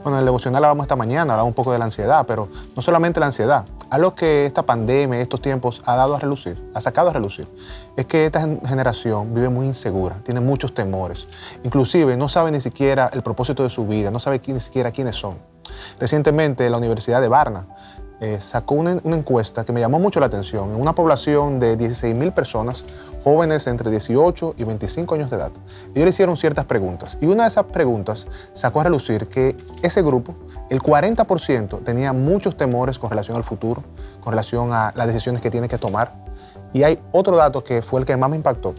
Bueno, en el devocional hablamos esta mañana, hablamos un poco de la ansiedad, pero no solamente la ansiedad. Algo que esta pandemia, estos tiempos ha dado a relucir, ha sacado a relucir, es que esta generación vive muy insegura, tiene muchos temores. Inclusive no sabe ni siquiera el propósito de su vida, no sabe ni siquiera quiénes son. Recientemente la Universidad de Varna sacó una encuesta que me llamó mucho la atención. En una población de 16,000 personas, jóvenes entre 18 y 25 años de edad. Ellos le hicieron ciertas preguntas y una de esas preguntas sacó a relucir que ese grupo, el 40% tenía muchos temores con relación al futuro, con relación a las decisiones que tiene que tomar. Y hay otro dato que fue el que más me impactó.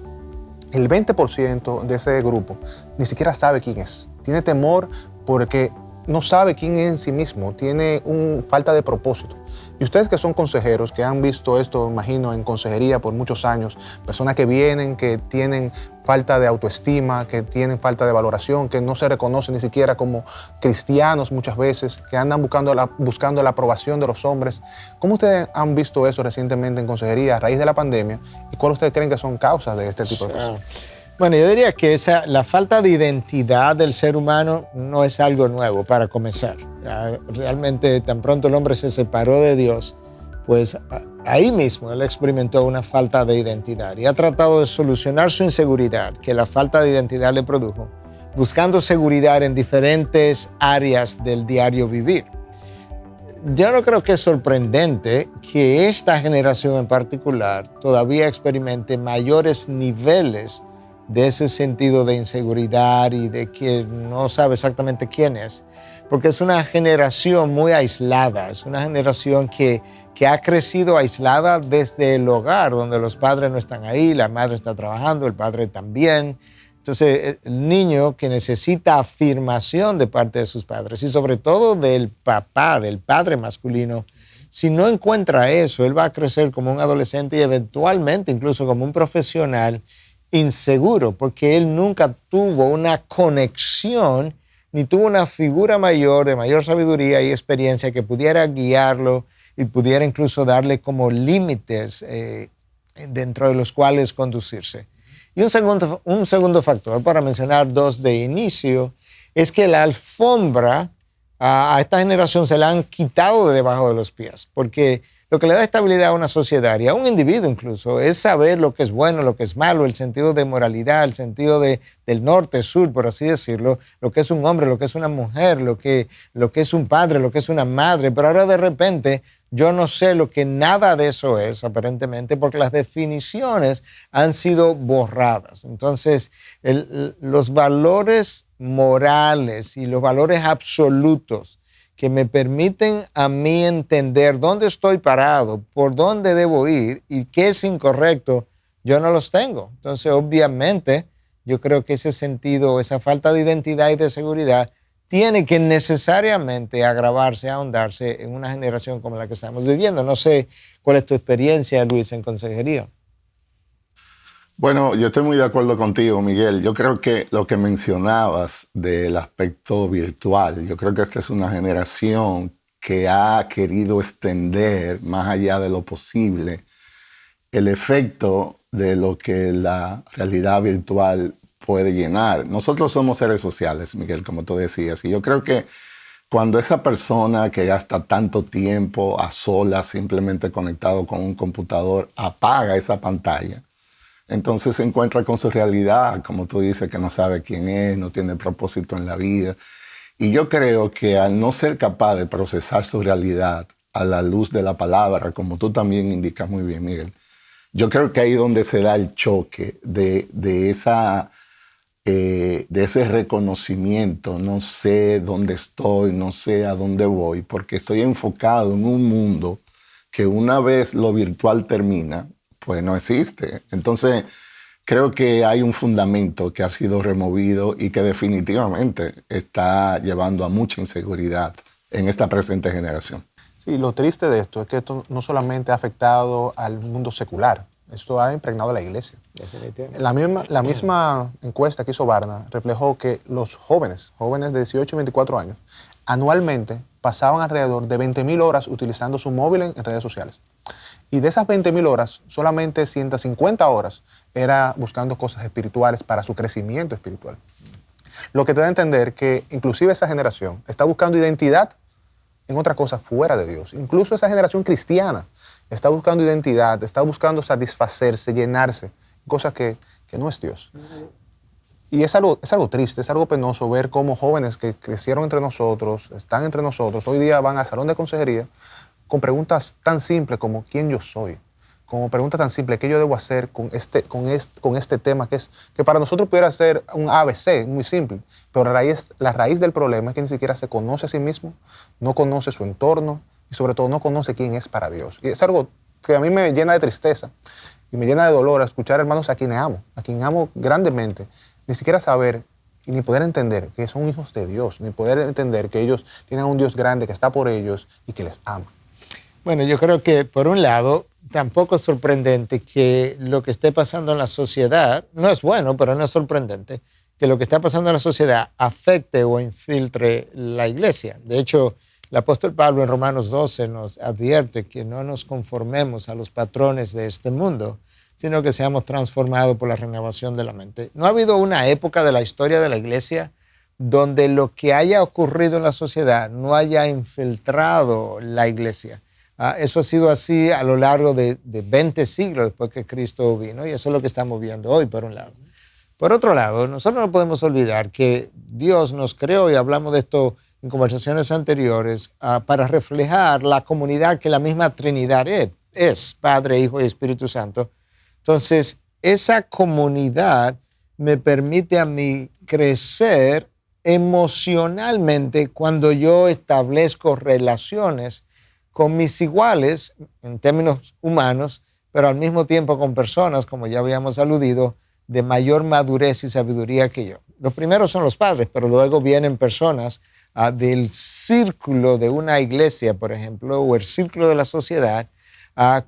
El 20% de ese grupo ni siquiera sabe quién es. Tiene temor porque no sabe quién es en sí mismo, tiene falta de propósito. Y ustedes que son consejeros, que han visto esto, imagino, en consejería por muchos años, personas que vienen, que tienen falta de autoestima, que tienen falta de valoración, que no se reconocen ni siquiera como cristianos muchas veces, que andan buscando la aprobación de los hombres. ¿Cómo ustedes han visto eso recientemente en consejería a raíz de la pandemia? ¿Y cuáles ustedes creen que son causas de este tipo de cosas? Bueno, yo diría que la falta de identidad del ser humano no es algo nuevo para comenzar. Realmente, tan pronto el hombre se separó de Dios, pues ahí mismo él experimentó una falta de identidad y ha tratado de solucionar su inseguridad que la falta de identidad le produjo, buscando seguridad en diferentes áreas del diario vivir. Yo no creo que es sorprendente que esta generación en particular todavía experimente mayores niveles de ese sentido de inseguridad y de que no sabe exactamente quién es, porque es una generación muy aislada, es una generación que ha crecido aislada desde el hogar, donde los padres no están ahí, la madre está trabajando, el padre también. Entonces, el niño que necesita afirmación de parte de sus padres y sobre todo del papá, del padre masculino, si no encuentra eso, él va a crecer como un adolescente y eventualmente incluso como un profesional inseguro, porque él nunca tuvo una conexión ni tuvo una figura mayor, de mayor sabiduría y experiencia que pudiera guiarlo y pudiera incluso darle como límites dentro de los cuales conducirse. Y un segundo factor, para mencionar dos de inicio, es que la alfombra a esta generación se la han quitado de debajo de los pies, porque lo que le da estabilidad a una sociedad y a un individuo incluso es saber lo que es bueno, lo que es malo, el sentido de moralidad, el sentido del norte, sur, por así decirlo, lo que es un hombre, lo que es una mujer, lo que es un padre, lo que es una madre. Pero ahora de repente yo no sé lo que nada de eso es, aparentemente, porque las definiciones han sido borradas. Entonces, los valores morales y los valores absolutos que me permiten a mí entender dónde estoy parado, por dónde debo ir y qué es incorrecto, yo no los tengo. Entonces, obviamente, yo creo que ese sentido, esa falta de identidad y de seguridad tiene que necesariamente agravarse, ahondarse en una generación como la que estamos viviendo. No sé cuál es tu experiencia, Luis, en consejería. Bueno, yo estoy muy de acuerdo contigo, Miguel. Yo creo que lo que mencionabas del aspecto virtual, yo creo que esta es una generación que ha querido extender más allá de lo posible el efecto de lo que la realidad virtual puede llenar. Nosotros somos seres sociales, Miguel, como tú decías, y yo creo que cuando esa persona que gasta tanto tiempo a solas, simplemente conectado con un computador, apaga esa pantalla, entonces se encuentra con su realidad, como tú dices, que no sabe quién es, no tiene propósito en la vida. Y yo creo que al no ser capaz de procesar su realidad a la luz de la palabra, como tú también indicas muy bien, Miguel, yo creo que ahí es donde se da el choque de ese reconocimiento. No sé dónde estoy, no sé a dónde voy, porque estoy enfocado en un mundo que una vez lo virtual termina, pues no existe. Entonces, creo que hay un fundamento que ha sido removido y que definitivamente está llevando a mucha inseguridad en esta presente generación. Sí, lo triste de esto es que esto no solamente ha afectado al mundo secular, esto ha impregnado a la iglesia. La misma encuesta que hizo Barna reflejó que los jóvenes de 18 y 24 años, anualmente pasaban alrededor de 20.000 horas utilizando su móvil en redes sociales. Y de esas 20.000 horas, solamente 150 horas era buscando cosas espirituales para su crecimiento espiritual. Lo que te da a entender que inclusive esa generación está buscando identidad en otra cosa fuera de Dios. Incluso esa generación cristiana está buscando identidad, está buscando satisfacerse, llenarse, cosas que no es Dios. Y es algo triste, es algo penoso ver cómo jóvenes que crecieron entre nosotros, están entre nosotros, hoy día van al salón de consejería con preguntas tan simples como ¿quién yo soy? Como preguntas tan simples, ¿qué yo debo hacer con este tema que para nosotros pudiera ser un ABC, muy simple, pero la raíz del problema es que ni siquiera se conoce a sí mismo, no conoce su entorno y sobre todo no conoce quién es para Dios. Y es algo que a mí me llena de tristeza y me llena de dolor escuchar hermanos a quien amo grandemente, ni siquiera saber y ni poder entender que son hijos de Dios, ni poder entender que ellos tienen un Dios grande que está por ellos y que les ama. Bueno, yo creo que por un lado tampoco es sorprendente que lo que esté pasando en la sociedad, no es bueno, pero no es sorprendente, que lo que está pasando en la sociedad afecte o infiltre la iglesia. De hecho, el apóstol Pablo en Romanos 12 nos advierte que no nos conformemos a los patrones de este mundo, sino que seamos transformados por la renovación de la mente. No ha habido una época de la historia de la iglesia donde lo que haya ocurrido en la sociedad no haya infiltrado la iglesia. Eso ha sido así a lo largo de 20 siglos después que Cristo vino, y eso es lo que estamos viendo hoy, por un lado. Por otro lado, nosotros no podemos olvidar que Dios nos creó, y hablamos de esto en conversaciones anteriores, para reflejar la comunidad que la misma Trinidad es, Padre, Hijo y Espíritu Santo. Entonces, esa comunidad me permite a mí crecer emocionalmente cuando yo establezco relaciones con mis iguales en términos humanos, pero al mismo tiempo con personas, como ya habíamos aludido, de mayor madurez y sabiduría que yo. Los primeros son los padres, pero luego vienen personas del círculo de una iglesia, por ejemplo, o el círculo de la sociedad,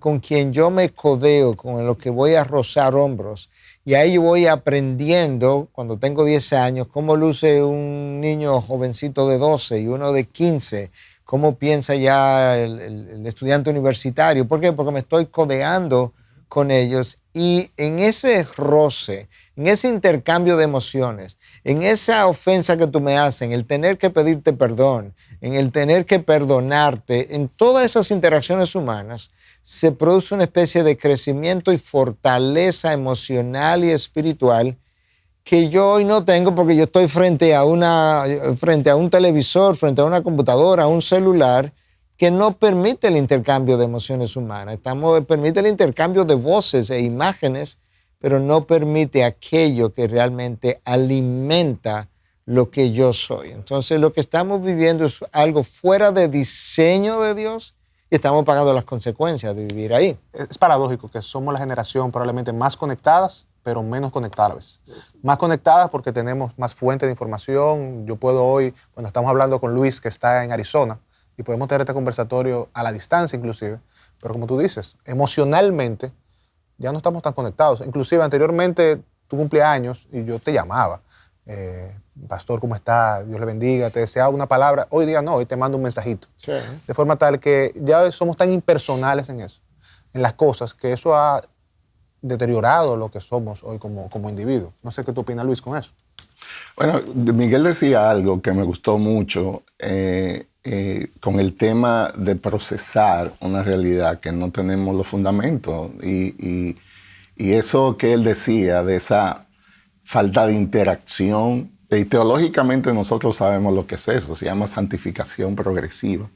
con quien yo me codeo, con lo que voy a rozar hombros. Y ahí voy aprendiendo, cuando tengo 10 años, cómo luce un niño jovencito de 12 y uno de 15, cómo piensa ya el estudiante universitario. ¿Por qué? Porque me estoy codeando con ellos, y en ese roce, en ese intercambio de emociones, en esa ofensa que tú me haces, en el tener que pedirte perdón, en el tener que perdonarte, en todas esas interacciones humanas, se produce una especie de crecimiento y fortaleza emocional y espiritual que yo hoy no tengo, porque yo estoy frente a un televisor, frente a una computadora, a un celular, que no permite el intercambio de emociones humanas. Permite el intercambio de voces e imágenes, pero no permite aquello que realmente alimenta lo que yo soy. Entonces, lo que estamos viviendo es algo fuera de diseño de Dios, y estamos pagando las consecuencias de vivir ahí. Es paradójico que somos la generación probablemente más conectadas, pero menos conectadas a la vez. Más conectadas porque tenemos más fuentes de información. Yo puedo hoy, bueno, estamos hablando con Luis, que está en Arizona, y podemos tener este conversatorio a la distancia inclusive, pero como tú dices, emocionalmente ya no estamos tan conectados. Inclusive anteriormente tú cumplías años y yo te llamaba, pastor, ¿cómo está? Dios le bendiga, te deseaba una palabra. Hoy día no, hoy te mando un mensajito. Sí. De forma tal que ya somos tan impersonales en eso, en las cosas, que eso ha deteriorado lo que somos hoy como individuos. No sé qué tú opinas, Luis, con eso. Bueno, Miguel decía algo que me gustó mucho, con el tema de procesar una realidad que no tenemos los fundamentos, y eso que él decía de esa falta de interacción, y teológicamente nosotros sabemos lo que es eso, se llama santificación progresiva,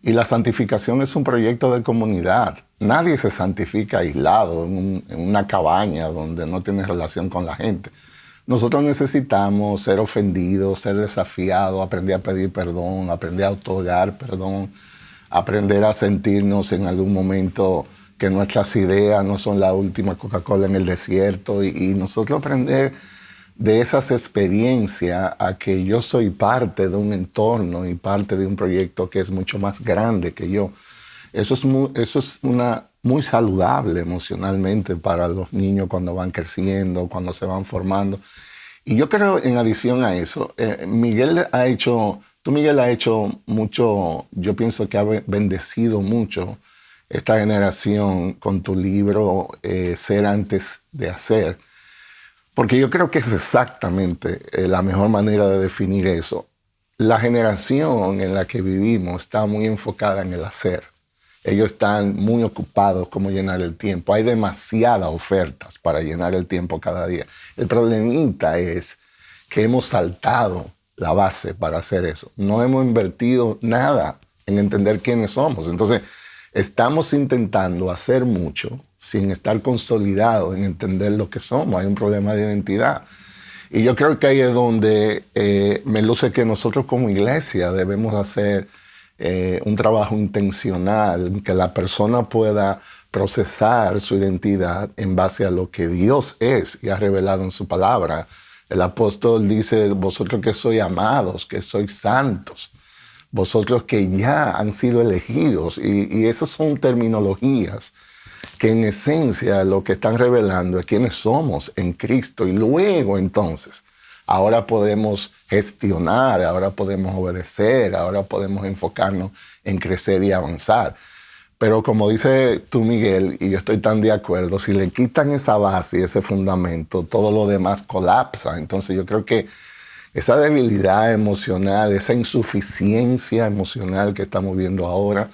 y la santificación es un proyecto de comunidad. Nadie se santifica aislado en una cabaña donde no tiene relación con la gente. Nosotros necesitamos ser ofendidos, ser desafiados, aprender a pedir perdón, aprender a otorgar perdón, aprender a sentirnos en algún momento que nuestras ideas no son la última Coca-Cola en el desierto y nosotros aprender de esas experiencias a que yo soy parte de un entorno y parte de un proyecto que es mucho más grande que yo. Eso es muy saludable emocionalmente para los niños cuando van creciendo, cuando se van formando. Y yo creo, en adición a eso, Miguel ha hecho mucho, yo pienso que ha bendecido mucho esta generación con tu libro Ser antes de hacer. Porque yo creo que es exactamente la mejor manera de definir eso. La generación en la que vivimos está muy enfocada en el hacer. Ellos están muy ocupados cómo llenar el tiempo. Hay demasiadas ofertas para llenar el tiempo cada día. El problemita es que hemos saltado la base para hacer eso. No hemos invertido nada en entender quiénes somos. Entonces, estamos intentando hacer mucho sin estar consolidados en entender lo que somos. Hay un problema de identidad. Y yo creo que ahí es donde me luce que nosotros como iglesia debemos hacer un trabajo intencional, que la persona pueda procesar su identidad en base a lo que Dios es y ha revelado en su palabra. El apóstol dice, vosotros que sois amados, que sois santos, vosotros que ya han sido elegidos. Y esas son terminologías que en esencia lo que están revelando es quiénes somos en Cristo. Y luego entonces, ahora podemos gestionar, ahora podemos obedecer, ahora podemos enfocarnos en crecer y avanzar. Pero como dice tú, Miguel, y yo estoy tan de acuerdo, si le quitan esa base y ese fundamento, todo lo demás colapsa. Entonces yo creo que esa debilidad emocional, esa insuficiencia emocional que estamos viendo ahora,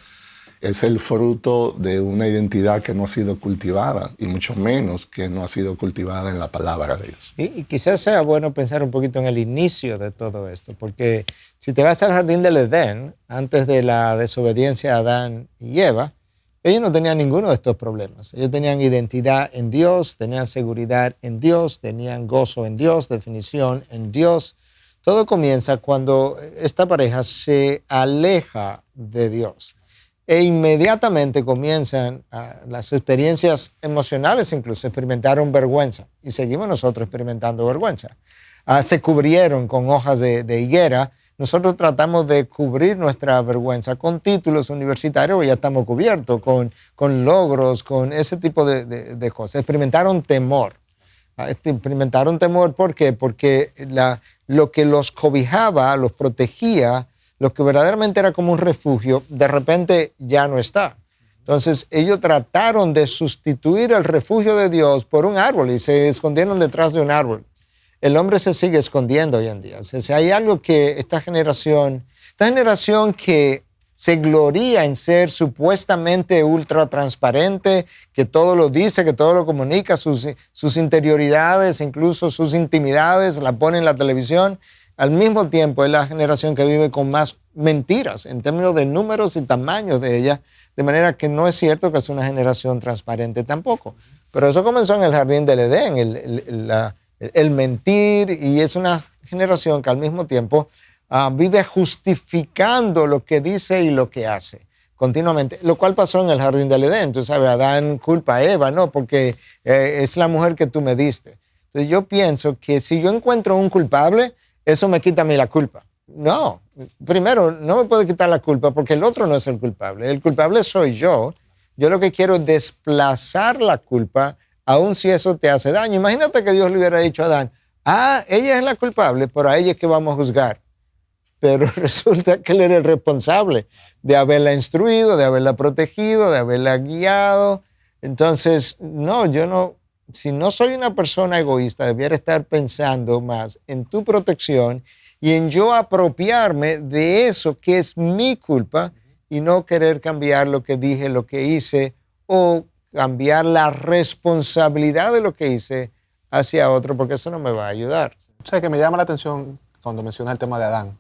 es el fruto de una identidad que no ha sido cultivada, y mucho menos que no ha sido cultivada en la palabra de Dios. Y quizás sea bueno pensar un poquito en el inicio de todo esto, porque si te vas al jardín del Edén, antes de la desobediencia a Adán y Eva, ellos no tenían ninguno de estos problemas. Ellos tenían identidad en Dios, tenían seguridad en Dios, tenían gozo en Dios, definición en Dios. Todo comienza cuando esta pareja se aleja de Dios. E inmediatamente comienzan las experiencias emocionales, incluso experimentaron vergüenza. Y seguimos nosotros experimentando vergüenza. Se cubrieron con hojas de higuera. Nosotros tratamos de cubrir nuestra vergüenza con títulos universitarios, ya estamos cubiertos, con logros, con ese tipo de cosas. Experimentaron temor. Experimentaron temor, ¿por qué? Porque lo que los cobijaba, los protegía, lo que verdaderamente era como un refugio, de repente ya no está. Entonces ellos trataron de sustituir el refugio de Dios por un árbol y se escondieron detrás de un árbol. El hombre se sigue escondiendo hoy en día. O sea, si hay algo que esta generación que se gloría en ser supuestamente ultra transparente, que todo lo dice, que todo lo comunica, sus interioridades, incluso sus intimidades, la pone en la televisión. Al mismo tiempo es la generación que vive con más mentiras en términos de números y tamaños de ella, de manera que no es cierto que es una generación transparente tampoco. Pero eso comenzó en el jardín del Edén, el mentir, y es una generación que al mismo tiempo vive justificando lo que dice y lo que hace continuamente, lo cual pasó en el jardín del Edén. Tú sabes, Adán culpa a Eva, no, porque es la mujer que tú me diste. Entonces yo pienso que si yo encuentro un culpable, eso me quita a mí la culpa. No, primero, no me puede quitar la culpa porque el otro no es el culpable. El culpable soy yo. Yo lo que quiero es desplazar la culpa, aun si eso te hace daño. Imagínate que Dios le hubiera dicho a Adán, ella es la culpable, pero a ella es que vamos a juzgar. Pero resulta que él era el responsable de haberla instruido, de haberla protegido, de haberla guiado. Entonces, no, yo no... Si no soy una persona egoísta, debiera estar pensando más en tu protección y en yo apropiarme de eso que es mi culpa y no querer cambiar lo que dije, lo que hice, o cambiar la responsabilidad de lo que hice hacia otro, porque eso no me va a ayudar. O sea, que me llama la atención cuando mencionas el tema de Adán,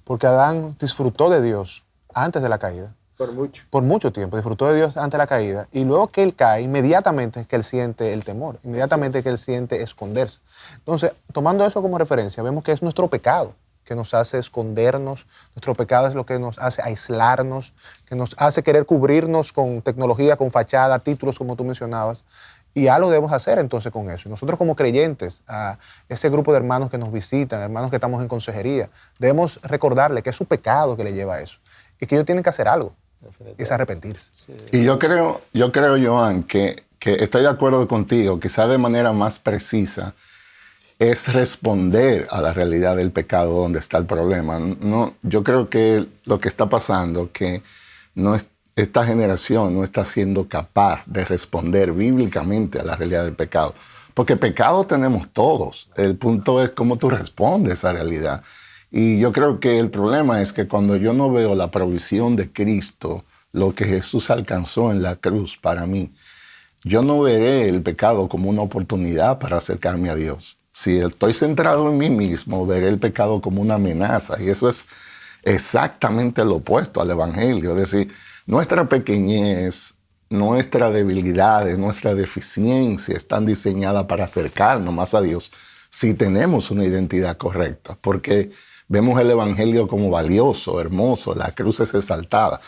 porque Adán disfrutó de Dios antes de la caída. Por mucho. Por mucho tiempo. Disfrutó de Dios antes de la caída. Y luego que él cae, inmediatamente es que él siente el temor. Inmediatamente es que él siente esconderse. Entonces, tomando eso como referencia, vemos que es nuestro pecado que nos hace escondernos, nuestro pecado es lo que nos hace aislarnos, que nos hace querer cubrirnos con tecnología, con fachada, títulos como tú mencionabas. Y algo debemos hacer entonces con eso. Y nosotros como creyentes, a ese grupo de hermanos que nos visitan, hermanos que estamos en consejería, debemos recordarle que es su pecado que le lleva a eso y que ellos tienen que hacer algo, y es arrepentirse. Sí. Y yo creo, Joan, que estoy de acuerdo contigo, quizás de manera más precisa, es responder a la realidad del pecado donde está el problema. No, yo creo que lo que está pasando, que esta generación no está siendo capaz de responder bíblicamente a la realidad del pecado. Porque pecado tenemos todos. El punto es cómo tú respondes a esa realidad. Y yo creo que el problema es que cuando yo no veo la provisión de Cristo, lo que Jesús alcanzó en la cruz para mí, yo no veré el pecado como una oportunidad para acercarme a Dios. Si estoy centrado en mí mismo, veré el pecado como una amenaza. Y eso es exactamente lo opuesto al Evangelio. Es decir, nuestra pequeñez, nuestra debilidad, nuestra deficiencia están diseñadas para acercarnos más a Dios si tenemos una identidad correcta. Porque vemos el Evangelio como valioso, hermoso, la cruz es exaltada.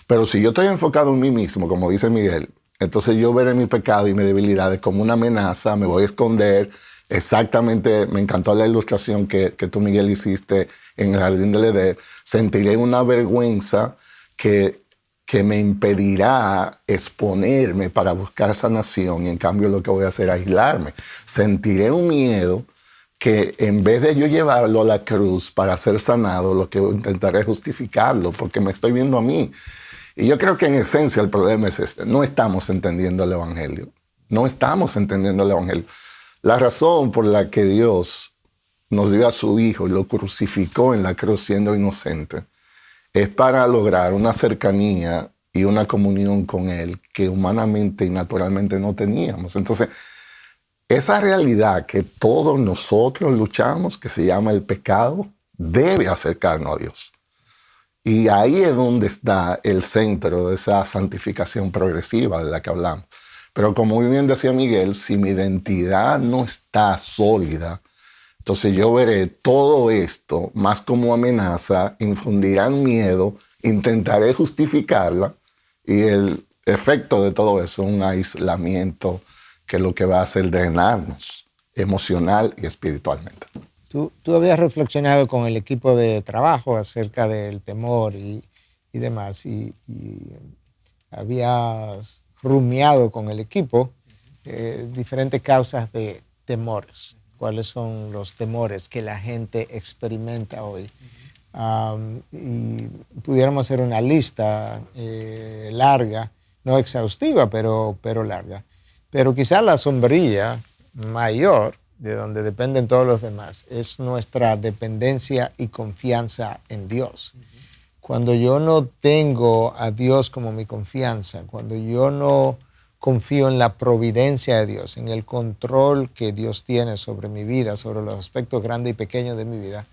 Pero si yo estoy enfocado en mí mismo, como dice Miguel, entonces yo veré mi pecado y mis debilidades como una amenaza, me voy a esconder. Exactamente, me encantó la ilustración que tú, Miguel, hiciste en el Jardín del Edén. Sentiré una vergüenza que me impedirá exponerme para buscar sanación y en cambio lo que voy a hacer es aislarme. Sentiré un miedo que en vez de yo llevarlo a la cruz para ser sanado, lo que intentaré es justificarlo porque me estoy viendo a mí. Y yo creo que en esencia el problema es este. No estamos entendiendo el Evangelio. No estamos entendiendo el Evangelio. La razón por la que Dios nos dio a su Hijo y lo crucificó en la cruz siendo inocente es para lograr una cercanía y una comunión con Él que humanamente y naturalmente no teníamos. Entonces, esa realidad que todos nosotros luchamos, que se llama el pecado, debe acercarnos a Dios. Y ahí es donde está el centro de esa santificación progresiva de la que hablamos. Pero como muy bien decía Miguel, si mi identidad no está sólida, entonces yo veré todo esto más como amenaza, infundirán miedo, intentaré justificarla y el efecto de todo eso es un aislamiento que lo que va a hacer drenarnos emocional y espiritualmente. Tú habías reflexionado con el equipo de trabajo acerca del temor y demás y habías rumiado con el equipo diferentes causas de temores. ¿Cuáles son los temores que la gente experimenta hoy? Y pudiéramos hacer una lista larga, no exhaustiva, pero larga. Pero quizás la sombrilla mayor, de donde dependen todos los demás, es nuestra dependencia y confianza en Dios. Cuando yo no tengo a Dios como mi confianza, cuando yo no confío en la providencia de Dios, en el control que Dios tiene sobre mi vida, sobre los aspectos grandes y pequeños de mi vida,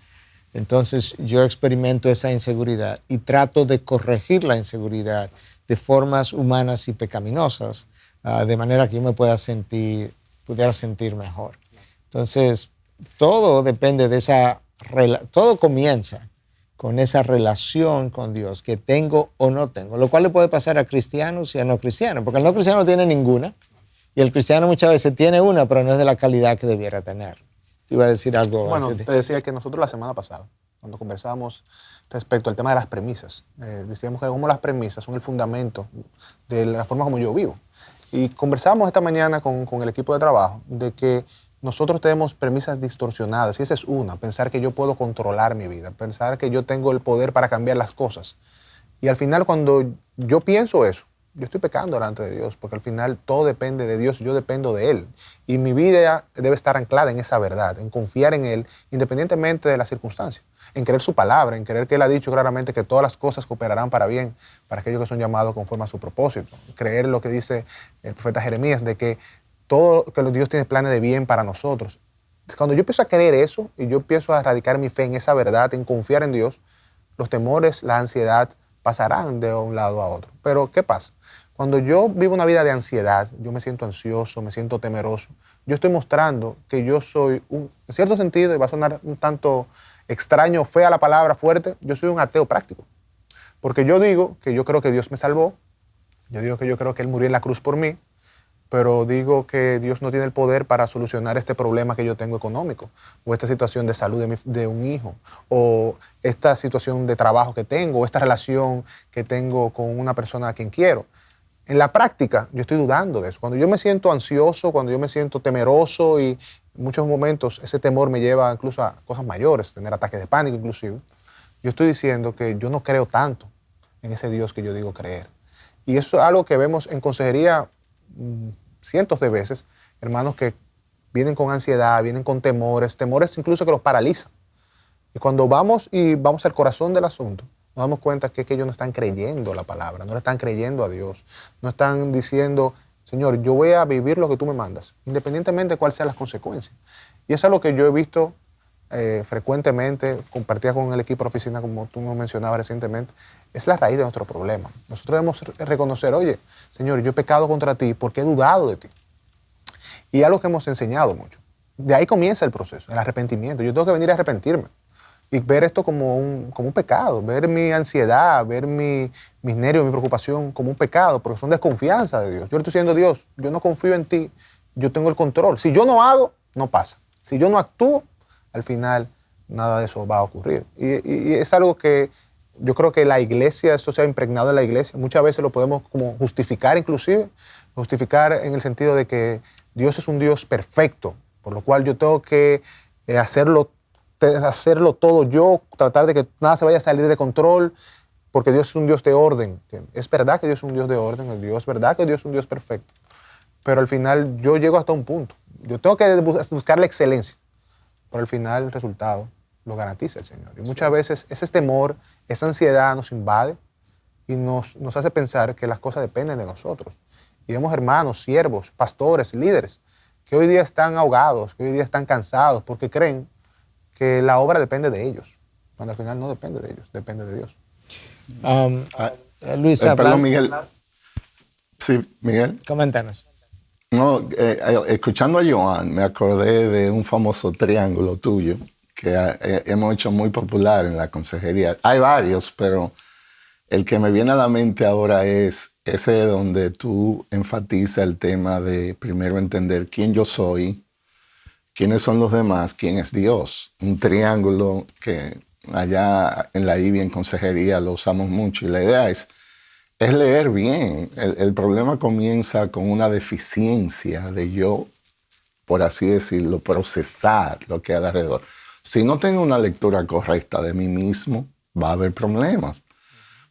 entonces yo experimento esa inseguridad y trato de corregir la inseguridad de formas humanas y pecaminosas, de manera que yo me pudiera sentir mejor. Entonces, todo depende de todo comienza con esa relación con Dios que tengo o no tengo, lo cual le puede pasar a cristianos y a no cristianos, porque el no cristiano no tiene ninguna y el cristiano muchas veces tiene una, pero no es de la calidad que debiera tener. Te iba a decir algo. Bueno, te decía que nosotros la semana pasada, cuando conversábamos respecto al tema de las premisas, decíamos que como las premisas son el fundamento de la forma como yo vivo. Y conversamos esta mañana con el equipo de trabajo de que nosotros tenemos premisas distorsionadas, y esa es una, pensar que yo puedo controlar mi vida, pensar que yo tengo el poder para cambiar las cosas. Y al final, cuando yo pienso eso, yo estoy pecando delante de Dios, porque al final todo depende de Dios, yo dependo de Él. Y mi vida debe estar anclada en esa verdad, en confiar en Él, independientemente de las circunstancias, en creer su palabra, en creer que Él ha dicho claramente que todas las cosas cooperarán para bien, para aquellos que son llamados conforme a su propósito. Creer lo que dice el profeta Jeremías, de que todo que Dios tiene planes de bien para nosotros. Cuando yo empiezo a creer eso y yo empiezo a radicar mi fe en esa verdad, en confiar en Dios, los temores, la ansiedad pasarán de un lado a otro. Pero, ¿qué pasa? Cuando yo vivo una vida de ansiedad, yo me siento ansioso, me siento temeroso, yo estoy mostrando que yo soy, en cierto sentido, y va a sonar un tanto extraño, fe a la palabra fuerte, yo soy un ateo práctico. Porque yo digo que yo creo que Dios me salvó, yo digo que yo creo que Él murió en la cruz por mí, pero digo que Dios no tiene el poder para solucionar este problema que yo tengo económico, o esta situación de salud de un hijo, o esta situación de trabajo que tengo, o esta relación que tengo con una persona a quien quiero. En la práctica, yo estoy dudando de eso. Cuando yo me siento ansioso, cuando yo me siento temeroso, y en muchos momentos ese temor me lleva incluso a cosas mayores, tener ataques de pánico inclusive, yo estoy diciendo que yo no creo tanto en ese Dios que yo digo creer. Y eso es algo que vemos en consejería cientos de veces, hermanos que vienen con ansiedad, vienen con temores incluso que los paralizan. Y cuando vamos al corazón del asunto, nos damos cuenta que es que ellos no están creyendo la palabra, no le están creyendo a Dios, no están diciendo, Señor, yo voy a vivir lo que tú me mandas, independientemente de cuáles sean las consecuencias. Y eso es lo que yo he visto frecuentemente, compartía con el equipo de oficina, como tú me mencionabas recientemente, es la raíz de nuestro problema. Nosotros debemos reconocer, oye, Señor, yo he pecado contra ti porque he dudado de ti. Y es algo que hemos enseñado mucho. De ahí comienza el proceso, el arrepentimiento. Yo tengo que venir a arrepentirme y ver esto como un pecado, ver mi ansiedad, ver mis nervios, mi preocupación como un pecado, porque son desconfianza de Dios. Yo le estoy diciendo, Dios, yo no confío en ti, yo tengo el control. Si yo no hago, no pasa. Si yo no actúo, al final nada de eso va a ocurrir. Y es algo que yo creo que la iglesia, eso se ha impregnado en la iglesia. Muchas veces lo podemos como justificar inclusive, justificar en el sentido de que Dios es un Dios perfecto, por lo cual yo tengo que hacerlo todo yo, tratar de que nada se vaya a salir de control, porque Dios es un Dios de orden. Es verdad que Dios es un Dios de orden, es verdad que Dios es un Dios perfecto, pero al final yo llego hasta un punto. Yo tengo que buscar la excelencia, pero al final el resultado lo garantiza el Señor. Y muchas veces ese temor, esa ansiedad nos invade y nos hace pensar que las cosas dependen de nosotros. Y vemos hermanos, siervos, pastores, líderes, que hoy día están ahogados, que hoy día están cansados, porque creen que la obra depende de ellos, cuando al final no depende de ellos, depende de Dios. Luis, perdón, Miguel. Sí, Miguel. Coméntanos. No, escuchando a Joan, me acordé de un famoso triángulo tuyo que hemos hecho muy popular en la consejería. Hay varios, pero el que me viene a la mente ahora es ese donde tú enfatizas el tema de primero entender quién yo soy, quiénes son los demás, quién es Dios. Un triángulo que allá en la IBI en consejería lo usamos mucho, y la idea es leer bien. El problema comienza con una deficiencia de yo, por así decirlo, procesar lo que hay alrededor. Si no tengo una lectura correcta de mí mismo, va a haber problemas,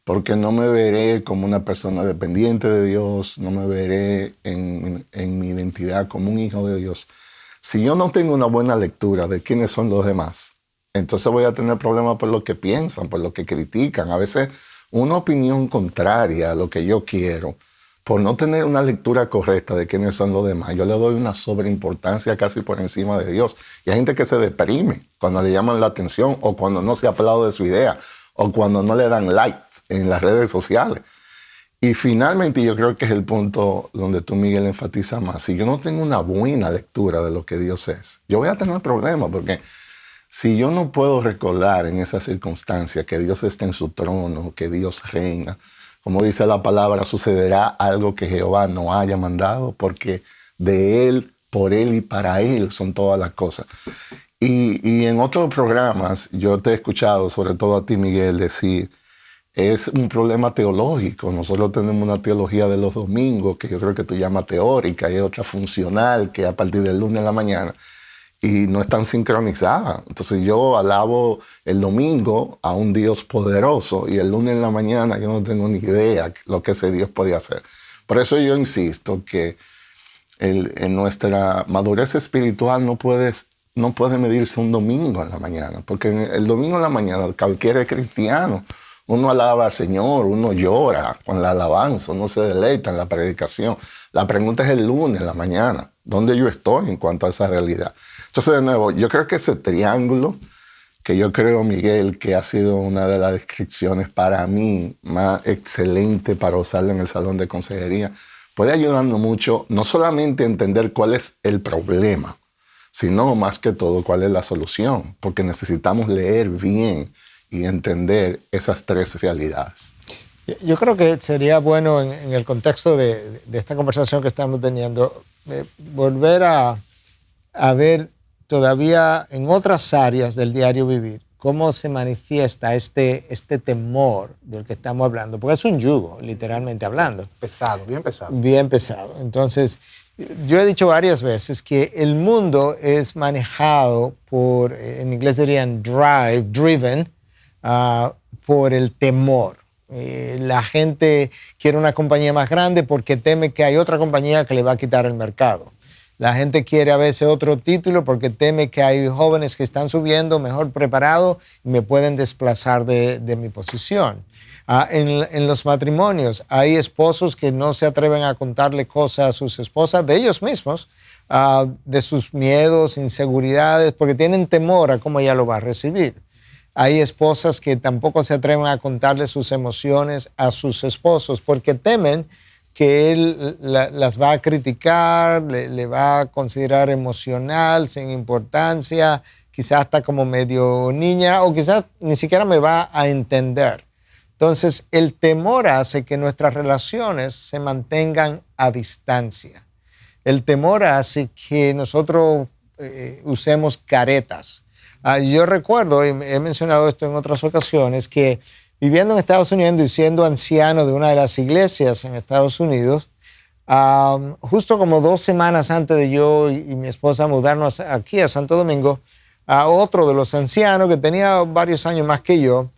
porque no me veré como una persona dependiente de Dios, no me veré en mi identidad como un hijo de Dios. Si yo no tengo una buena lectura de quiénes son los demás, entonces voy a tener problemas por lo que piensan, por lo que critican. A veces una opinión contraria a lo que yo quiero, por no tener una lectura correcta de quiénes son los demás, yo le doy una sobreimportancia casi por encima de Dios. Y hay gente que se deprime cuando le llaman la atención, o cuando no se aplaude su idea, o cuando no le dan likes en las redes sociales. Y finalmente yo creo que es el punto donde tú, Miguel, enfatizas más. Si yo no tengo una buena lectura de lo que Dios es, yo voy a tener problemas, porque si yo no puedo recordar en esas circunstancias que Dios está en su trono, que Dios reina, como dice la palabra, sucederá algo que Jehová no haya mandado, porque de Él, por Él y para Él son todas las cosas. Y en otros programas yo te he escuchado, sobre todo a ti, Miguel, decir, es un problema teológico. Nosotros tenemos una teología de los domingos, que yo creo que tú llamas teórica, y otra funcional, que a partir del lunes en la mañana, y no están sincronizadas. Entonces yo alabo el domingo a un Dios poderoso, y el lunes en la mañana yo no tengo ni idea lo que ese Dios podía hacer. Por eso yo insisto que en nuestra madurez espiritual no puede medirse un domingo en la mañana, porque el domingo en la mañana cualquier cristiano, uno alaba al Señor, uno llora con la alabanza, uno se deleita en la predicación. La pregunta es el lunes en la mañana, ¿dónde yo estoy en cuanto a esa realidad? Entonces, de nuevo, yo creo que ese triángulo, que yo creo, Miguel, que ha sido una de las descripciones para mí más excelente para usarlo en el salón de consejería, puede ayudarnos mucho, no solamente a entender cuál es el problema, sino más que todo cuál es la solución, porque necesitamos leer bien y entender esas tres realidades. Yo creo que sería bueno en el contexto de esta conversación que estamos teniendo, volver a ver todavía en otras áreas del diario vivir cómo se manifiesta este temor del que estamos hablando, porque es un yugo, literalmente hablando. Pesado, bien pesado. Bien pesado. Entonces, yo he dicho varias veces que el mundo es manejado por, en inglés dirían driven, por el temor. La gente quiere una compañía más grande porque teme que hay otra compañía que le va a quitar el mercado. La gente quiere a veces otro título porque teme que hay jóvenes que están subiendo mejor preparados y me pueden desplazar de mi posición. En los matrimonios hay esposos que no se atreven a contarle cosas a sus esposas de ellos mismos, de sus miedos, inseguridades, porque tienen temor a cómo ella lo va a recibir. Hay esposas que tampoco se atreven a contarle sus emociones a sus esposos porque temen que él las va a criticar, le va a considerar emocional, sin importancia, quizás hasta como medio niña o quizás ni siquiera me va a entender. Entonces, el temor hace que nuestras relaciones se mantengan a distancia. El temor hace que nosotros usemos caretas. Yo recuerdo, y he mencionado esto en otras ocasiones, que viviendo en Estados Unidos y siendo anciano de una de las iglesias en Estados Unidos, justo como 2 semanas antes de yo y mi esposa mudarnos aquí a Santo Domingo, otro de los ancianos que tenía varios años más que yo,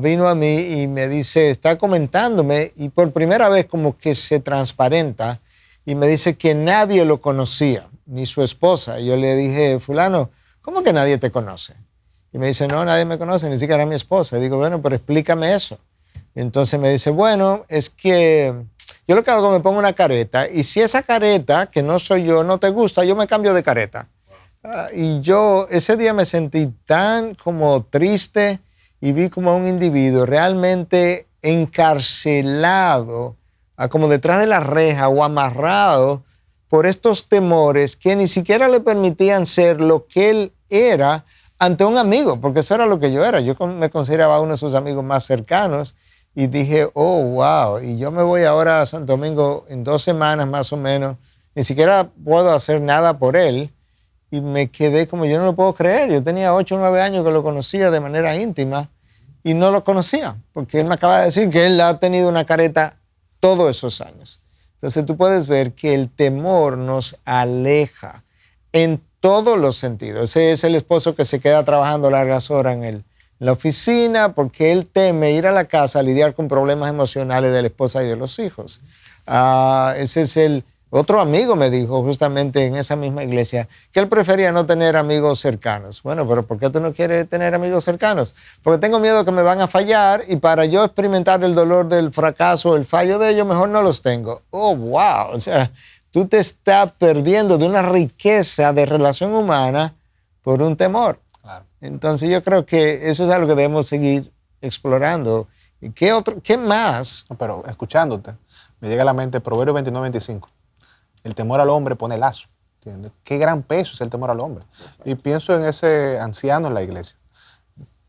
vino a mí y me dice, está comentándome y por primera vez como que se transparenta y me dice que nadie lo conocía, ni su esposa. Y yo le dije, fulano, ¿cómo que nadie te conoce? Y me dice, no, nadie me conoce, ni siquiera mi esposa. Y digo, bueno, pero explícame eso. Y entonces me dice, bueno, es que yo lo que hago es que me pongo una careta y si esa careta, que no soy yo, no te gusta, yo me cambio de careta. Y yo ese día me sentí tan como triste y vi como a un individuo realmente encarcelado, como detrás de la reja o amarrado por estos temores que ni siquiera le permitían ser lo que él era ante un amigo, porque eso era lo que yo era. Yo me consideraba uno de sus amigos más cercanos y dije, oh, wow, y yo me voy ahora a Santo Domingo en 2 semanas más o menos, ni siquiera puedo hacer nada por él y me quedé como, yo no lo puedo creer. Yo tenía 8 o 9 años que lo conocía de manera íntima y no lo conocía, porque él me acaba de decir que él ha tenido una careta todos esos años. Entonces tú puedes ver que el temor nos aleja en todos los sentidos. Ese es el esposo que se queda trabajando largas horas en la oficina porque él teme ir a la casa a lidiar con problemas emocionales de la esposa y de los hijos. Ese es el otro amigo me dijo justamente en esa misma iglesia que él prefería no tener amigos cercanos. Bueno, pero ¿por qué tú no quieres tener amigos cercanos? Porque tengo miedo que me van a fallar y para yo experimentar el dolor del fracaso, el fallo de ellos, mejor no los tengo. Oh, wow. O sea, tú te estás perdiendo de una riqueza de relación humana por un temor. Claro. Entonces yo creo que eso es algo que debemos seguir explorando. ¿Y qué más? No, pero escuchándote, me llega a la mente Proverbios 29-25. El temor al hombre pone lazo. ¿Entiendes? Qué gran peso es el temor al hombre. Exacto. Y pienso en ese anciano en la iglesia.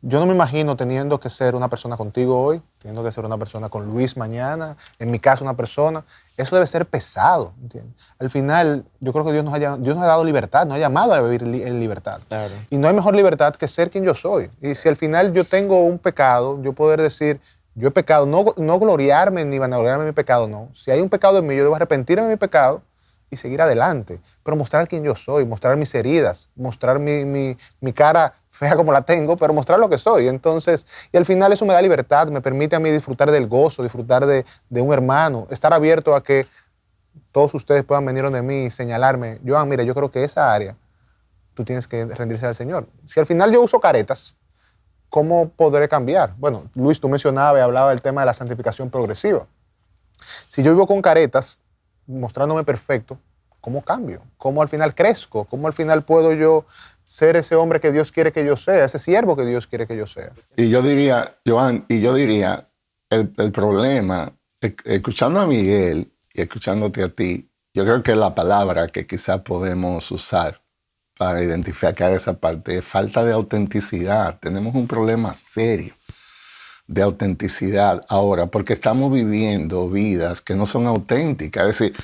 Yo no me imagino teniendo que ser una persona contigo hoy, teniendo que ser una persona con Luis mañana, en mi caso una persona. Eso debe ser pesado, ¿entiendes? Al final, yo creo que Dios nos ha dado libertad, nos ha llamado a vivir en libertad. Claro. Y no hay mejor libertad que ser quien yo soy. Y si al final yo tengo un pecado, yo poder decir, yo he pecado, no gloriarme ni vanagloriarme de mi pecado, no. Si hay un pecado en mí, yo debo arrepentirme de mi pecado y seguir adelante, pero mostrar quién yo soy, mostrar mis heridas, mostrar mi cara fea como la tengo, pero mostrar lo que soy. Entonces, y al final eso me da libertad, me permite a mí disfrutar del gozo, disfrutar de un hermano, estar abierto a que todos ustedes puedan venir donde mí y señalarme, Joan, mira, yo creo que esa área tú tienes que rendirse al Señor. Si al final yo uso caretas, ¿cómo podré cambiar? Bueno, Luis, tú mencionabas y hablaba del tema de la santificación progresiva. Si yo vivo con caretas, mostrándome perfecto, ¿cómo cambio? ¿Cómo al final crezco? ¿Cómo al final puedo yo ser ese hombre que Dios quiere que yo sea, ese siervo que Dios quiere que yo sea? Y yo diría, Joan, el problema, escuchando a Miguel y escuchándote a ti, yo creo que la palabra que quizá podemos usar para identificar esa parte, es falta de autenticidad. Tenemos un problema serio de autenticidad ahora, porque estamos viviendo vidas que no son auténticas. Es decir,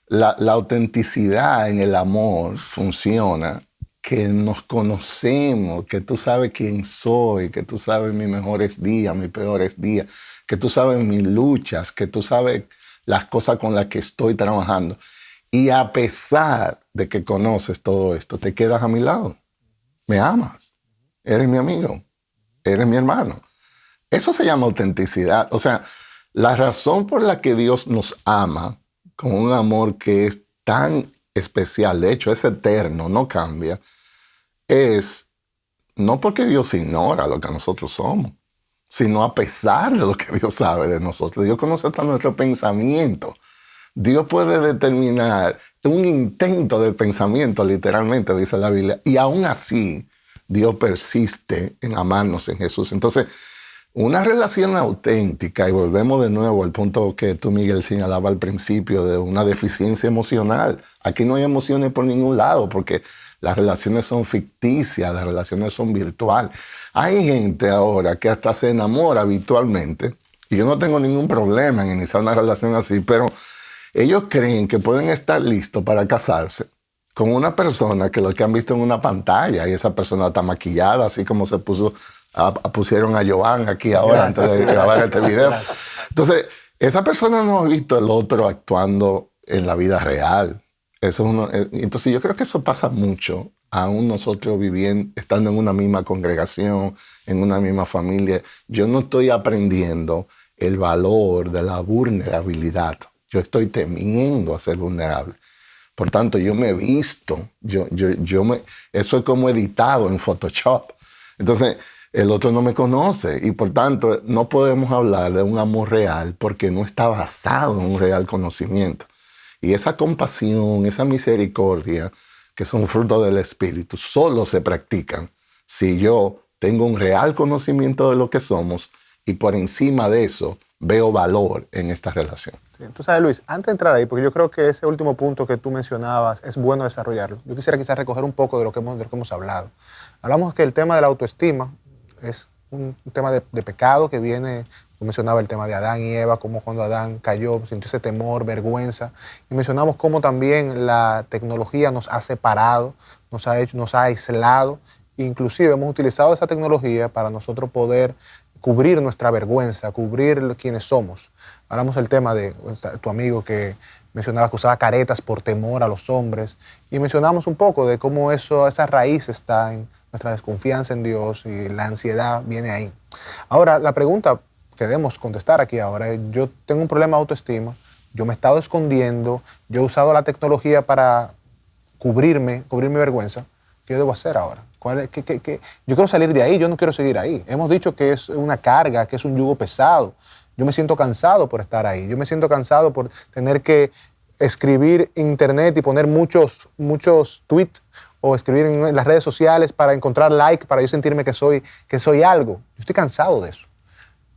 la autenticidad en el amor funciona, que nos conocemos, que tú sabes quién soy, que tú sabes mis mejores días, mis peores días, que tú sabes mis luchas, que tú sabes las cosas con las que estoy trabajando. Y a pesar de que conoces todo esto, te quedas a mi lado. Me amas. Eres mi amigo. Eres mi hermano. Eso se llama autenticidad. O sea, la razón por la que Dios nos ama con un amor que es tan especial, de hecho es eterno, no cambia, es no porque Dios ignora lo que nosotros somos, sino a pesar de lo que Dios sabe de nosotros. Dios conoce hasta nuestro pensamiento. Dios puede determinar un intento de pensamiento, literalmente, dice la Biblia, y aún así Dios persiste en amarnos en Jesús. Entonces, una relación auténtica, y volvemos de nuevo al punto que tú, Miguel, señalaba al principio, de una deficiencia emocional. Aquí no hay emociones por ningún lado, porque las relaciones son ficticias, las relaciones son virtuales. Hay gente ahora que hasta se enamora virtualmente, y yo no tengo ningún problema en iniciar una relación así, pero ellos creen que pueden estar listos para casarse con una persona que lo que han visto en una pantalla, y esa persona está maquillada, así como pusieron a Joan aquí ahora antes de grabar este video. Entonces, esa persona no ha visto el otro actuando en la vida real. Entonces, yo creo que eso pasa mucho, aún nosotros viviendo, estando en una misma congregación, en una misma familia. Yo no estoy aprendiendo el valor de la vulnerabilidad. Yo estoy temiendo a ser vulnerable. Por tanto, yo me he visto. Eso es como editado en Photoshop. Entonces, el otro no me conoce y por tanto no podemos hablar de un amor real porque no está basado en un real conocimiento. Y esa compasión, esa misericordia, que son fruto del Espíritu, solo se practican si yo tengo un real conocimiento de lo que somos y por encima de eso veo valor en esta relación. Sí, tú sabes, Luis, antes de entrar ahí, porque yo creo que ese último punto que tú mencionabas es bueno desarrollarlo. Yo quisiera quizás recoger un poco de lo que hemos hablado. Hablamos que el tema de la autoestima es un tema de pecado que viene, yo mencionaba el tema de Adán y Eva, cómo cuando Adán cayó sintió ese temor, vergüenza, y mencionamos cómo también la tecnología nos ha separado, nos ha aislado, inclusive hemos utilizado esa tecnología para nosotros poder cubrir nuestra vergüenza, cubrir quienes somos. Hablamos del tema de tu amigo que mencionaba que usaba caretas por temor a los hombres, y mencionamos un poco de cómo esa raíz está en nuestra desconfianza en Dios y la ansiedad viene ahí. Ahora, la pregunta que debemos contestar aquí ahora es, yo tengo un problema de autoestima, yo me he estado escondiendo, yo he usado la tecnología para cubrir mi vergüenza, ¿qué yo debo hacer ahora? Yo quiero salir de ahí, yo no quiero seguir ahí. Hemos dicho que es una carga, que es un yugo pesado. Yo me siento cansado por estar ahí, yo me siento cansado por tener que escribir en internet y poner muchos tweets o escribir en las redes sociales para encontrar like, para yo sentirme que soy algo. Yo estoy cansado de eso.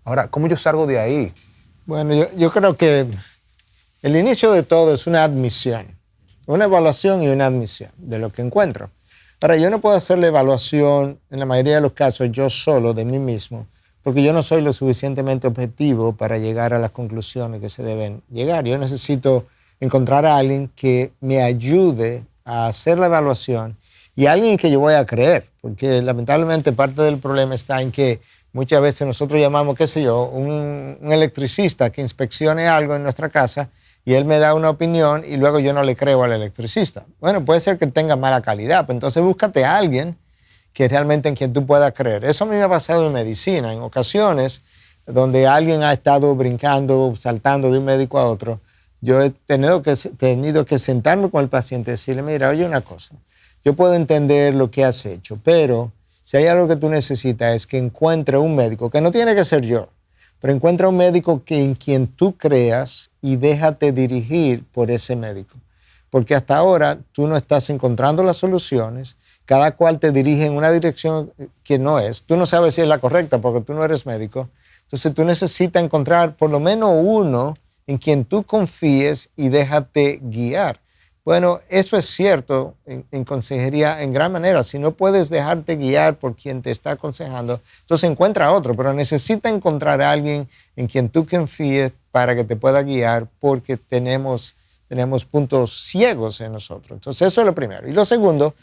Ahora, ¿cómo yo salgo de ahí? Bueno, yo creo que el inicio de todo es una admisión, una evaluación y una admisión de lo que encuentro. Ahora, yo no puedo hacer la evaluación, en la mayoría de los casos, yo solo de mí mismo, porque yo no soy lo suficientemente objetivo para llegar a las conclusiones que se deben llegar. Yo necesito encontrar a alguien que me ayude a hacer la evaluación y alguien que yo voy a creer, porque lamentablemente parte del problema está en que muchas veces nosotros llamamos, qué sé yo, un electricista que inspeccione algo en nuestra casa y él me da una opinión y luego yo no le creo al electricista. Bueno, puede ser que tenga mala calidad, pero entonces búscate a alguien que realmente en quien tú puedas creer. Eso a mí me ha pasado en medicina, en ocasiones donde alguien ha estado brincando, saltando de un médico a otro. Yo he tenido que sentarme con el paciente y decirle, mira, oye una cosa, yo puedo entender lo que has hecho, pero si hay algo que tú necesitas es que encuentre un médico, que no tiene que ser yo, pero encuentra un médico en quien tú creas y déjate dirigir por ese médico. Porque hasta ahora tú no estás encontrando las soluciones, cada cual te dirige en una dirección que no es. Tú no sabes si es la correcta porque tú no eres médico. Entonces tú necesitas encontrar por lo menos uno en quien tú confíes y déjate guiar. Bueno, eso es cierto en consejería en gran manera. Si no puedes dejarte guiar por quien te está aconsejando, entonces encuentra otro, pero necesita encontrar a alguien en quien tú confíes para que te pueda guiar, porque tenemos puntos ciegos en nosotros. Entonces eso es lo primero. Y lo segundo,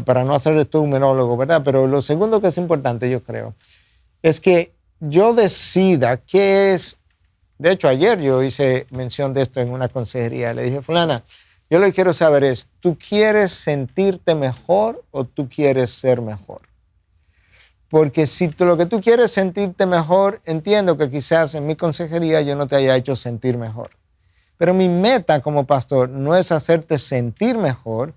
para no hacer esto un monólogo, ¿verdad? Pero lo segundo que es importante, yo creo, es que yo decida qué es. De hecho, ayer yo hice mención de esto en una consejería. Le dije, fulana, yo lo que quiero saber es, ¿tú quieres sentirte mejor o tú quieres ser mejor? Porque si lo que tú quieres es sentirte mejor, entiendo que quizás en mi consejería yo no te haya hecho sentir mejor. Pero mi meta como pastor no es hacerte sentir mejor,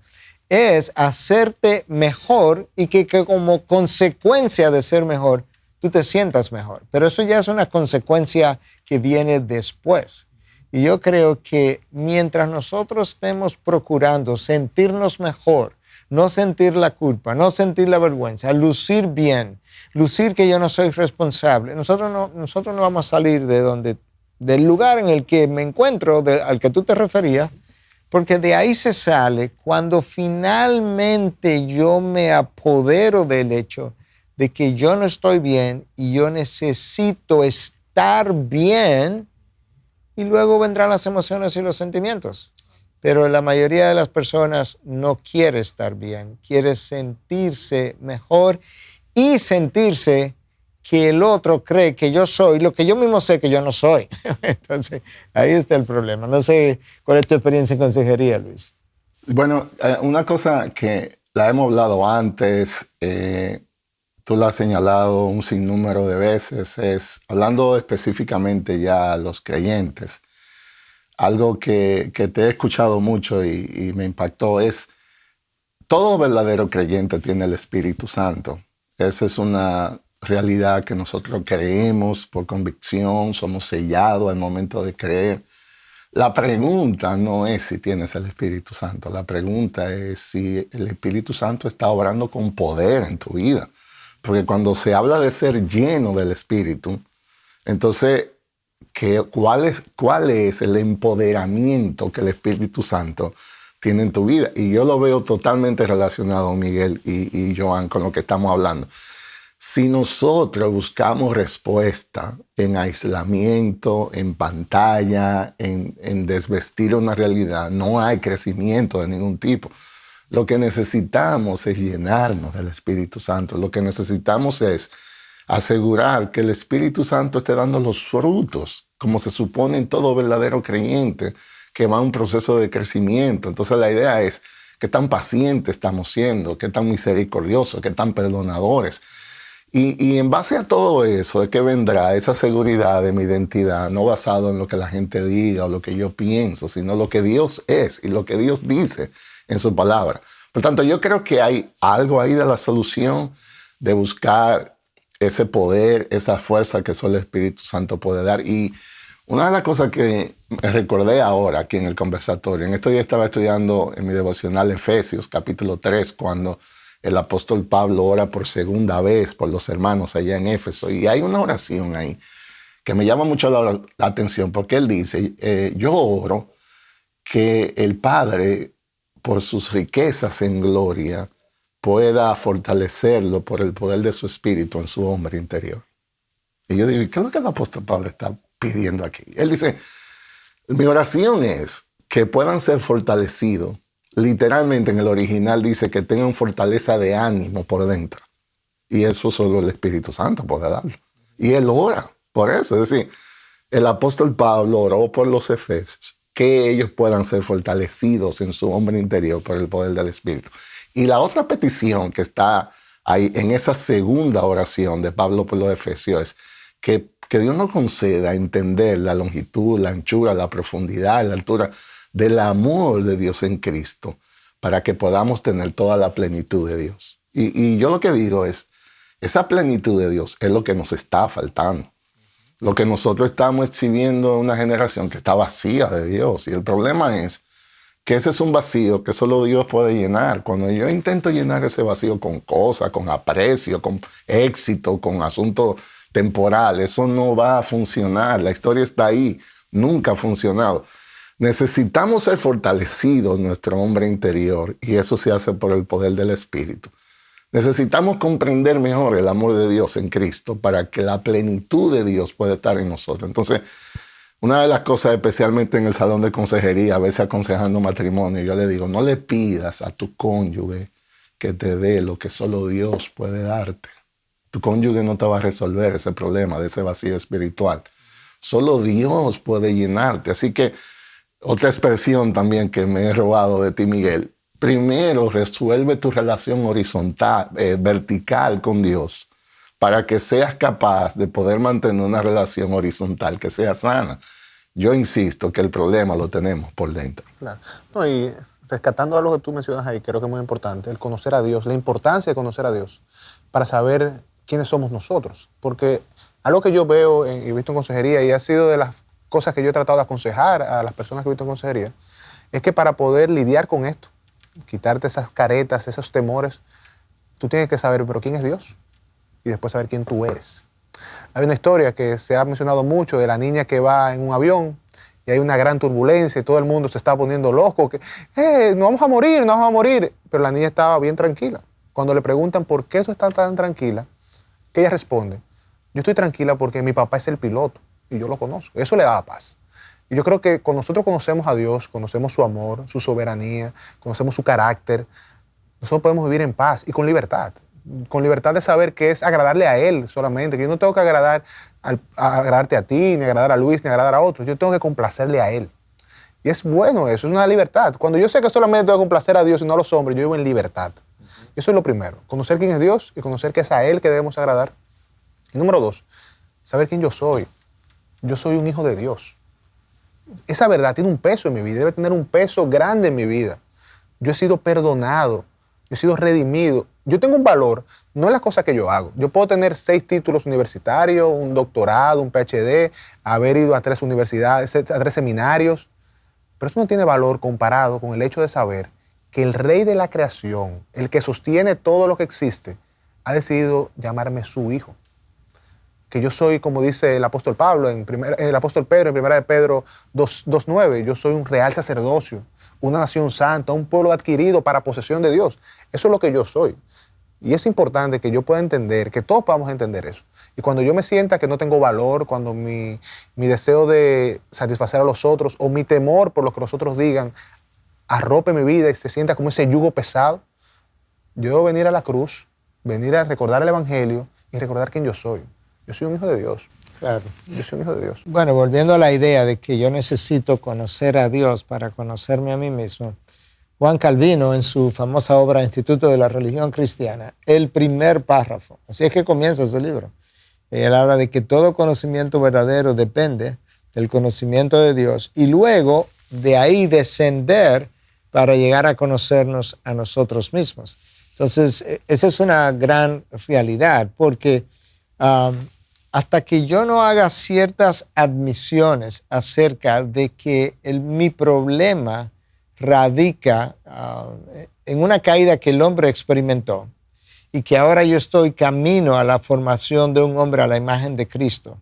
es hacerte mejor y que como consecuencia de ser mejor, tú te sientas mejor. Pero eso ya es una consecuencia que viene después. Y yo creo que mientras nosotros estemos procurando sentirnos mejor, no sentir la culpa, no sentir la vergüenza, lucir bien, lucir que yo no soy responsable, nosotros no vamos a salir del lugar en el que me encuentro, al que tú te referías, porque de ahí se sale cuando finalmente yo me apodero del hecho de que yo no estoy bien y yo necesito estar bien, y luego vendrán las emociones y los sentimientos. Pero la mayoría de las personas no quiere estar bien, quiere sentirse mejor y sentirse que el otro cree que yo soy lo que yo mismo sé que yo no soy. Entonces, ahí está el problema. No sé cuál es tu experiencia en consejería, Luis. Bueno, una cosa que la hemos hablado antes, tú la has señalado un sinnúmero de veces, es, hablando específicamente ya a los creyentes, algo que te he escuchado mucho y me impactó es, todo verdadero creyente tiene el Espíritu Santo. Esa es una realidad que nosotros creemos por convicción, somos sellados al momento de creer. La pregunta no es si tienes el Espíritu Santo, la pregunta es si el Espíritu Santo está obrando con poder en tu vida. Porque cuando se habla de ser lleno del Espíritu, entonces, ¿cuál es el empoderamiento que el Espíritu Santo tiene en tu vida? Y yo lo veo totalmente relacionado, Miguel y Joan, con lo que estamos hablando. Si nosotros buscamos respuesta en aislamiento, en pantalla, en desvestir una realidad, no hay crecimiento de ningún tipo. Lo que necesitamos es llenarnos del Espíritu Santo. Lo que necesitamos es asegurar que el Espíritu Santo esté dando los frutos, como se supone en todo verdadero creyente, que va a un proceso de crecimiento. Entonces la idea es qué tan pacientes estamos siendo, qué tan misericordiosos, qué tan perdonadores. Y en base a todo eso es que vendrá esa seguridad de mi identidad, no basado en lo que la gente diga o lo que yo pienso, sino lo que Dios es y lo que Dios dice en su palabra. Por tanto, yo creo que hay algo ahí de la solución de buscar ese poder, esa fuerza que solo el Espíritu Santo puede dar. Y una de las cosas que me recordé ahora aquí en el conversatorio, en estos días estaba estudiando en mi devocional Efesios, capítulo 3, cuando el apóstol Pablo ora por segunda vez por los hermanos allá en Éfeso. Y hay una oración ahí que me llama mucho la atención, porque él dice, yo oro que el Padre, por sus riquezas en gloria, pueda fortalecerlo por el poder de su Espíritu en su hombre interior. Y yo digo, ¿qué es lo que el apóstol Pablo está pidiendo aquí? Él dice, mi oración es que puedan ser fortalecidos. Literalmente en el original dice que tengan fortaleza de ánimo por dentro. Y eso solo el Espíritu Santo puede darlo. Y él ora por eso. Es decir, el apóstol Pablo oró por los efesios, que ellos puedan ser fortalecidos en su hombre interior por el poder del Espíritu. Y la otra petición que está ahí en esa segunda oración de Pablo por los efesios es que Dios nos conceda entender la longitud, la anchura, la profundidad, la altura del amor de Dios en Cristo, para que podamos tener toda la plenitud de Dios. Y yo lo que digo es, esa plenitud de Dios es lo que nos está faltando. Lo que nosotros estamos exhibiendo es una generación que está vacía de Dios. Y el problema es que ese es un vacío que solo Dios puede llenar. Cuando yo intento llenar ese vacío con cosas, con aprecio, con éxito, con asuntos temporales, eso no va a funcionar. La historia está ahí, nunca ha funcionado. Necesitamos ser fortalecidos nuestro hombre interior y eso se hace por el poder del Espíritu. Necesitamos comprender mejor el amor de Dios en Cristo para que la plenitud de Dios pueda estar en nosotros. Entonces, una de las cosas, especialmente en el salón de consejería, a veces aconsejando matrimonio, yo le digo, no le pidas a tu cónyuge que te dé lo que solo Dios puede darte. Tu cónyuge no te va a resolver ese problema de ese vacío espiritual. Solo Dios puede llenarte. Así que otra expresión también que me he robado de ti, Miguel. Primero, resuelve tu relación horizontal, vertical con Dios, para que seas capaz de poder mantener una relación horizontal que sea sana. Yo insisto que el problema lo tenemos por dentro. Claro. No, y rescatando algo que tú mencionas ahí, creo que es muy importante, el conocer a Dios, la importancia de conocer a Dios para saber quiénes somos nosotros. Porque algo que yo veo y he visto en consejería, y ha sido de las cosas que yo he tratado de aconsejar a las personas que he visto en consejería, es que para poder lidiar con esto, quitarte esas caretas, esos temores, tú tienes que saber, pero ¿quién es Dios? Y después saber quién tú eres. Hay una historia que se ha mencionado mucho de la niña que va en un avión y hay una gran turbulencia y todo el mundo se está poniendo loco, que no vamos a morir, no vamos a morir. Pero la niña estaba bien tranquila. Cuando le preguntan por qué tú estás tan tranquila, que ella responde, yo estoy tranquila porque mi papá es el piloto y yo lo conozco. Eso le da paz. Y yo creo que cuando nosotros conocemos a Dios, conocemos su amor, su soberanía, conocemos su carácter, nosotros podemos vivir en paz y con libertad de saber que es agradarle a Él solamente, que yo no tengo que agradarte a ti, ni agradar a Luis, ni agradar a otros, yo tengo que complacerle a Él. Y es bueno eso, es una libertad. Cuando yo sé que solamente tengo que complacer a Dios y no a los hombres, yo vivo en libertad. Eso es lo primero, conocer quién es Dios y conocer que es a Él que debemos agradar. Y número 2, saber quién yo soy. Yo soy un hijo de Dios. Esa verdad tiene un peso en mi vida, debe tener un peso grande en mi vida. Yo he sido perdonado, yo he sido redimido. Yo tengo un valor, no en las cosas que yo hago. Yo puedo tener 6 títulos universitarios, un doctorado, un PhD, haber ido a 3 universidades, a 3 seminarios, pero eso no tiene valor comparado con el hecho de saber que el Rey de la creación, el que sostiene todo lo que existe, ha decidido llamarme su hijo. Que yo soy, como dice el apóstol Pedro en 1 de Pedro 2:9, yo soy un real sacerdocio, una nación santa, un pueblo adquirido para posesión de Dios. Eso es lo que yo soy. Y es importante que yo pueda entender, que todos podamos entender eso. Y cuando yo me sienta que no tengo valor, cuando mi deseo de satisfacer a los otros o mi temor por lo que los otros digan arrope mi vida y se sienta como ese yugo pesado, yo debo venir a la cruz, venir a recordar el Evangelio y recordar quién yo soy. Yo soy un hijo de Dios. Claro. Yo soy un hijo de Dios. Bueno, volviendo a la idea de que yo necesito conocer a Dios para conocerme a mí mismo, Juan Calvino, en su famosa obra Instituto de la Religión Cristiana, el primer párrafo, así es que comienza su libro, él habla de que todo conocimiento verdadero depende del conocimiento de Dios y luego de ahí descender para llegar a conocernos a nosotros mismos. Entonces, esa es una gran realidad porque hasta que yo no haga ciertas admisiones acerca de que mi problema radica en una caída que el hombre experimentó y que ahora yo estoy camino a la formación de un hombre a la imagen de Cristo,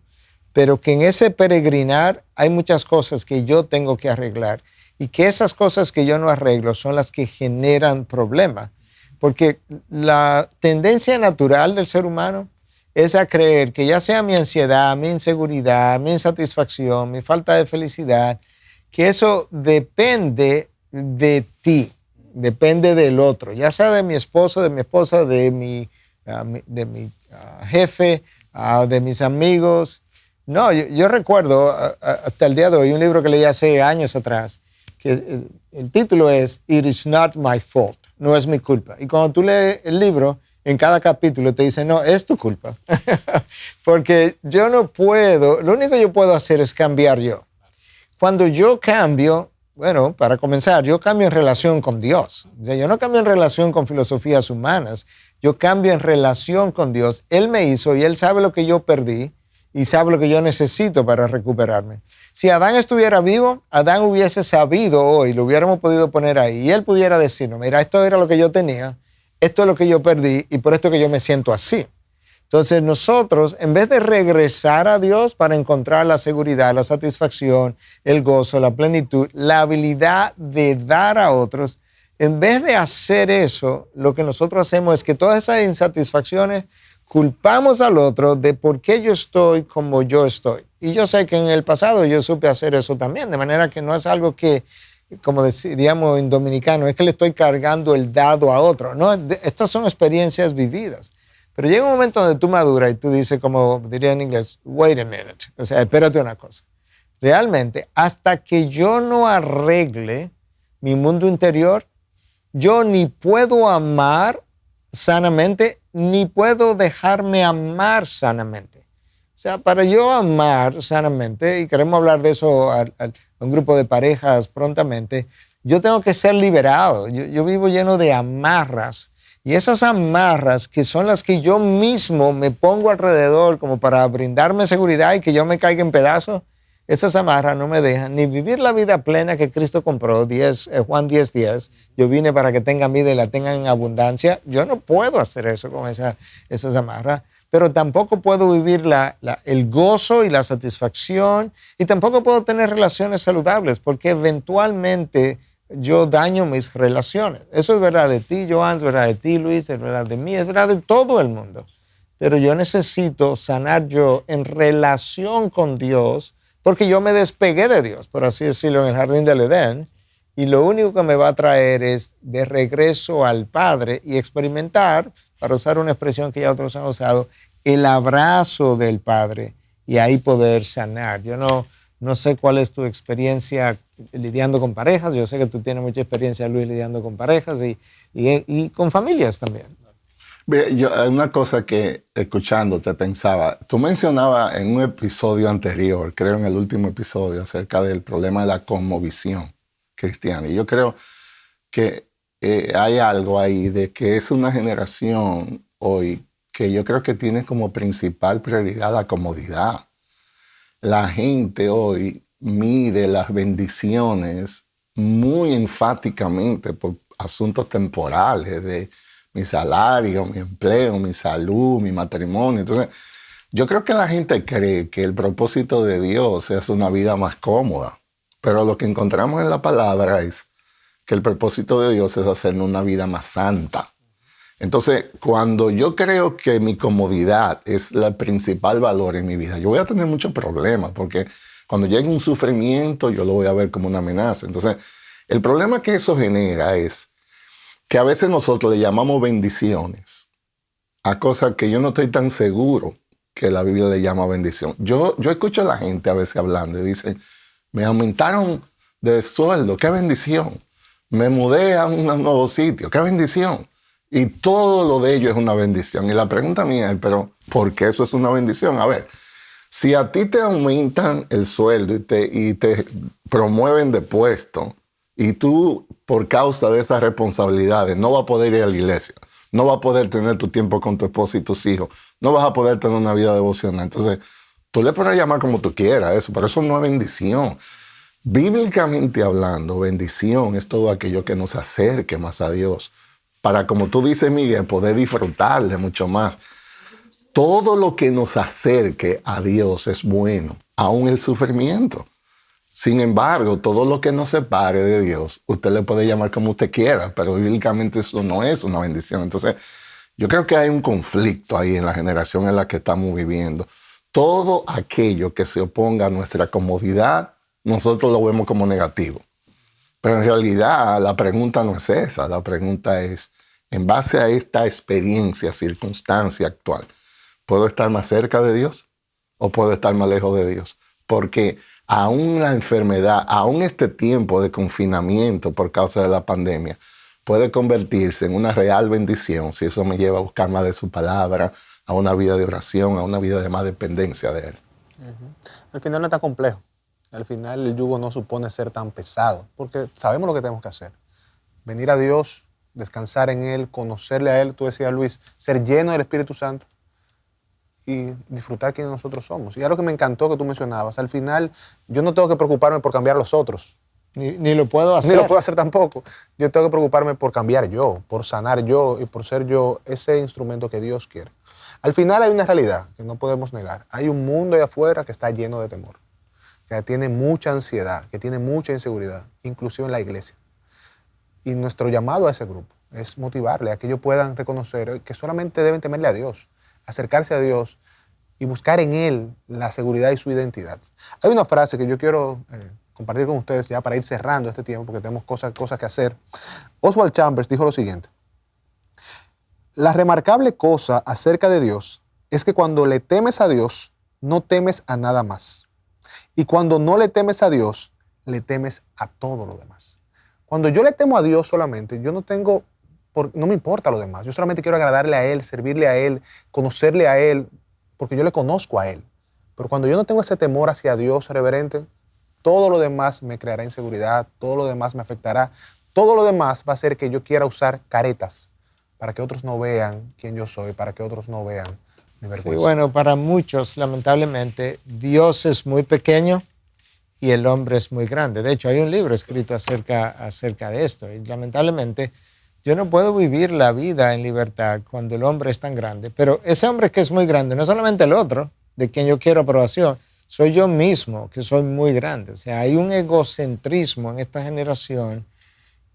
pero que en ese peregrinar hay muchas cosas que yo tengo que arreglar y que esas cosas que yo no arreglo son las que generan problemas, porque la tendencia natural del ser humano es a creer que ya sea mi ansiedad, mi inseguridad, mi insatisfacción, mi falta de felicidad, que eso depende de ti, depende del otro, ya sea de mi esposo, de mi esposa, de mi jefe, de mis amigos. No, yo recuerdo hasta el día de hoy un libro que leí hace años atrás, que el título es It is not my fault, no es mi culpa. Y cuando tú lees el libro, en cada capítulo te dice, no, es tu culpa. Porque yo no puedo, lo único que yo puedo hacer es cambiar yo. Cuando yo cambio, bueno, para comenzar, yo cambio en relación con Dios. O sea, yo no cambio en relación con filosofías humanas, yo cambio en relación con Dios. Él me hizo y Él sabe lo que yo perdí y sabe lo que yo necesito para recuperarme. Si Adán estuviera vivo, Adán hubiese sabido hoy, lo hubiéramos podido poner ahí, y él pudiera decirnos, mira, esto era lo que yo tenía, esto es lo que yo perdí y por esto que yo me siento así. Entonces nosotros, en vez de regresar a Dios para encontrar la seguridad, la satisfacción, el gozo, la plenitud, la habilidad de dar a otros, en vez de hacer eso, lo que nosotros hacemos es que todas esas insatisfacciones culpamos al otro de por qué yo estoy como yo estoy. Y yo sé que en el pasado yo supe hacer eso también, de manera que no es algo que, como diríamos en dominicano, es que le estoy cargando el dado a otro. No, estas son experiencias vividas. Pero llega un momento donde tú maduras y tú dices, como diría en inglés, wait a minute. O sea, espérate una cosa. Realmente, hasta que yo no arregle mi mundo interior, yo ni puedo amar sanamente, ni puedo dejarme amar sanamente. O sea, para yo amar sanamente, y queremos hablar de eso a un grupo de parejas prontamente, yo tengo que ser liberado. Yo vivo lleno de amarras. Y esas amarras, que son las que yo mismo me pongo alrededor como para brindarme seguridad y que yo me caiga en pedazos, esas amarras no me dejan ni vivir la vida plena que Cristo compró, Juan 10:10. Yo vine para que tengan vida y la tengan en abundancia. Yo no puedo hacer eso con esas amarras, pero tampoco puedo vivir el gozo y la satisfacción, y tampoco puedo tener relaciones saludables, porque eventualmente yo daño mis relaciones. Eso es verdad de ti, Joan, es verdad de ti, Luis, es verdad de mí, es verdad de todo el mundo. Pero yo necesito sanar yo en relación con Dios, porque yo me despegué de Dios, por así decirlo, en el jardín del Edén, y lo único que me va a traer es de regreso al Padre y experimentar, para usar una expresión que ya otros han usado, el abrazo del Padre, y ahí poder sanar. Yo no sé cuál es tu experiencia lidiando con parejas. Yo sé que tú tienes mucha experiencia, Luis, lidiando con parejas y con familias también. Yo, una cosa que escuchándote pensaba, tú mencionabas en un episodio anterior, creo en el último episodio, acerca del problema de la cosmovisión cristiana. Y yo creo que hay algo ahí de que es una generación hoy que yo creo que tiene como principal prioridad la comodidad. La gente hoy mide las bendiciones muy enfáticamente por asuntos temporales de mi salario, mi empleo, mi salud, mi matrimonio. Entonces, yo creo que la gente cree que el propósito de Dios es una vida más cómoda, pero lo que encontramos en la palabra es que el propósito de Dios es hacernos una vida más santa. Entonces, cuando yo creo que mi comodidad es el principal valor en mi vida, yo voy a tener muchos problemas, porque cuando llegue un sufrimiento, yo lo voy a ver como una amenaza. Entonces, el problema que eso genera es que a veces nosotros le llamamos bendiciones a cosas que yo no estoy tan seguro que la Biblia le llama bendición. Yo escucho a la gente a veces hablando y dicen, me aumentaron de sueldo, qué bendición. Me mudé a un nuevo sitio, qué bendición. Y todo lo de ello es una bendición. Y la pregunta mía es, pero ¿por qué eso es una bendición? A ver, si a ti te aumentan el sueldo y te promueven de puesto, y tú, por causa de esas responsabilidades, no vas a poder ir a la iglesia, no vas a poder tener tu tiempo con tu esposa y tus hijos, no vas a poder tener una vida devocional. Entonces, tú le puedes llamar como tú quieras eso, pero eso no es bendición. Bíblicamente hablando, bendición es todo aquello que nos acerque más a Dios, para, como tú dices, Miguel, poder disfrutarle mucho más. Todo lo que nos acerque a Dios es bueno, aún el sufrimiento. Sin embargo, todo lo que nos separe de Dios, usted le puede llamar como usted quiera, pero bíblicamente eso no es una bendición. Entonces, yo creo que hay un conflicto ahí en la generación en la que estamos viviendo. Todo aquello que se oponga a nuestra comodidad, nosotros lo vemos como negativo. Pero en realidad la pregunta no es esa. La pregunta es, en base a esta experiencia, circunstancia actual, ¿puedo estar más cerca de Dios o puedo estar más lejos de Dios? Porque aún la enfermedad, aún este tiempo de confinamiento por causa de la pandemia, puede convertirse en una real bendición si eso me lleva a buscar más de su palabra, a una vida de oración, a una vida de más dependencia de Él. Al final no está complejo. Al final el yugo no supone ser tan pesado, porque sabemos lo que tenemos que hacer. Venir a Dios, descansar en Él, conocerle a Él, tú decías, Luis, ser lleno del Espíritu Santo y disfrutar quién nosotros somos. Y algo que me encantó que tú mencionabas, al final yo no tengo que preocuparme por cambiar a los otros. Ni lo puedo hacer. Ni lo puedo hacer tampoco. Yo tengo que preocuparme por cambiar yo, por sanar yo y por ser yo ese instrumento que Dios quiere. Al final hay una realidad que no podemos negar. Hay un mundo allá afuera que está lleno de temor, que tiene mucha ansiedad, que tiene mucha inseguridad, inclusive en la iglesia. Y nuestro llamado a ese grupo es motivarle a que ellos puedan reconocer que solamente deben temerle a Dios, acercarse a Dios y buscar en Él la seguridad y su identidad. Hay una frase que yo quiero compartir con ustedes ya para ir cerrando este tiempo, porque tenemos cosas que hacer. Oswald Chambers dijo lo siguiente: la remarcable cosa acerca de Dios es que cuando le temes a Dios, no temes a nada más. Y cuando no le temes a Dios, le temes a todo lo demás. Cuando yo le temo a Dios solamente, yo no me importa lo demás. Yo solamente quiero agradarle a Él, servirle a Él, conocerle a Él, porque yo le conozco a Él. Pero cuando yo no tengo ese temor hacia Dios reverente, todo lo demás me creará inseguridad, todo lo demás me afectará, todo lo demás va a hacer que yo quiera usar caretas para que otros no vean quién yo soy, para que otros no vean mi vergüenza. Sí, bueno, para muchos, lamentablemente, Dios es muy pequeño y el hombre es muy grande. De hecho, hay un libro escrito acerca de esto. Y lamentablemente, yo no puedo vivir la vida en libertad cuando el hombre es tan grande. Pero ese hombre que es muy grande, no solamente el otro, de quien yo quiero aprobación, soy yo mismo, que soy muy grande. O sea, hay un egocentrismo en esta generación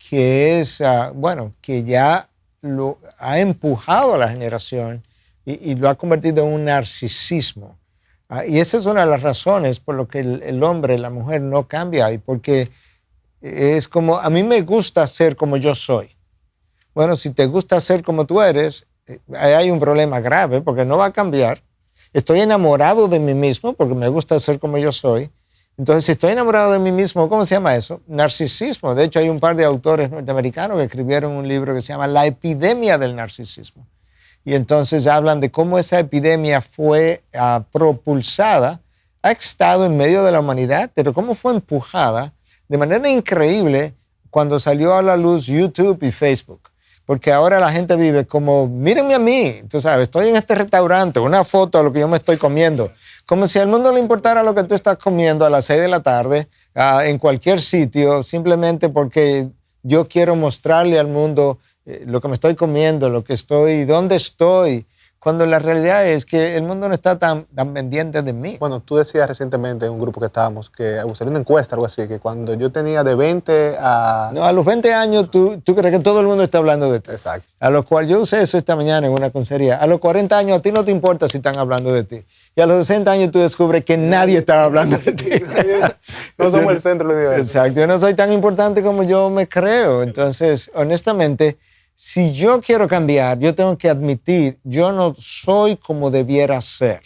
que es, que ya lo ha empujado a la generación y lo ha convertido en un narcisismo. Y esa es una de las razones por lo que el hombre, la mujer no cambia. Y porque es como, a mí me gusta ser como yo soy. Bueno, si te gusta ser como tú eres, hay un problema grave porque no va a cambiar. Estoy enamorado de mí mismo porque me gusta ser como yo soy. Entonces, si estoy enamorado de mí mismo, ¿cómo se llama eso? Narcisismo. De hecho, hay un par de autores norteamericanos que escribieron un libro que se llama La epidemia del narcisismo. Y entonces hablan de cómo esa epidemia fue propulsada, ha estado en medio de la humanidad, pero cómo fue empujada de manera increíble cuando salió a la luz YouTube y Facebook. Porque ahora la gente vive como, mírenme a mí, tú sabes, estoy en este restaurante, una foto de lo que yo me estoy comiendo. Como si al mundo le importara lo que tú estás comiendo a las 6 de la tarde, en cualquier sitio, simplemente porque yo quiero mostrarle al mundo lo que me estoy comiendo, lo que estoy, dónde estoy, cuando la realidad es que el mundo no está tan pendiente de mí. Bueno, tú decías recientemente en un grupo que estábamos, que salió una encuesta, algo así, que cuando yo tenía de 20 a... No, a los 20 años tú crees que todo el mundo está hablando de ti. Exacto. A los cuales yo usé eso esta mañana en una consejería. A los 40 años a ti no te importa si están hablando de ti. Y a los 60 años tú descubres que nadie está hablando de ti. No somos el centro del universo. Exacto. Yo no soy tan importante como yo me creo. Entonces, honestamente, si yo quiero cambiar, yo tengo que admitir, yo no soy como debiera ser.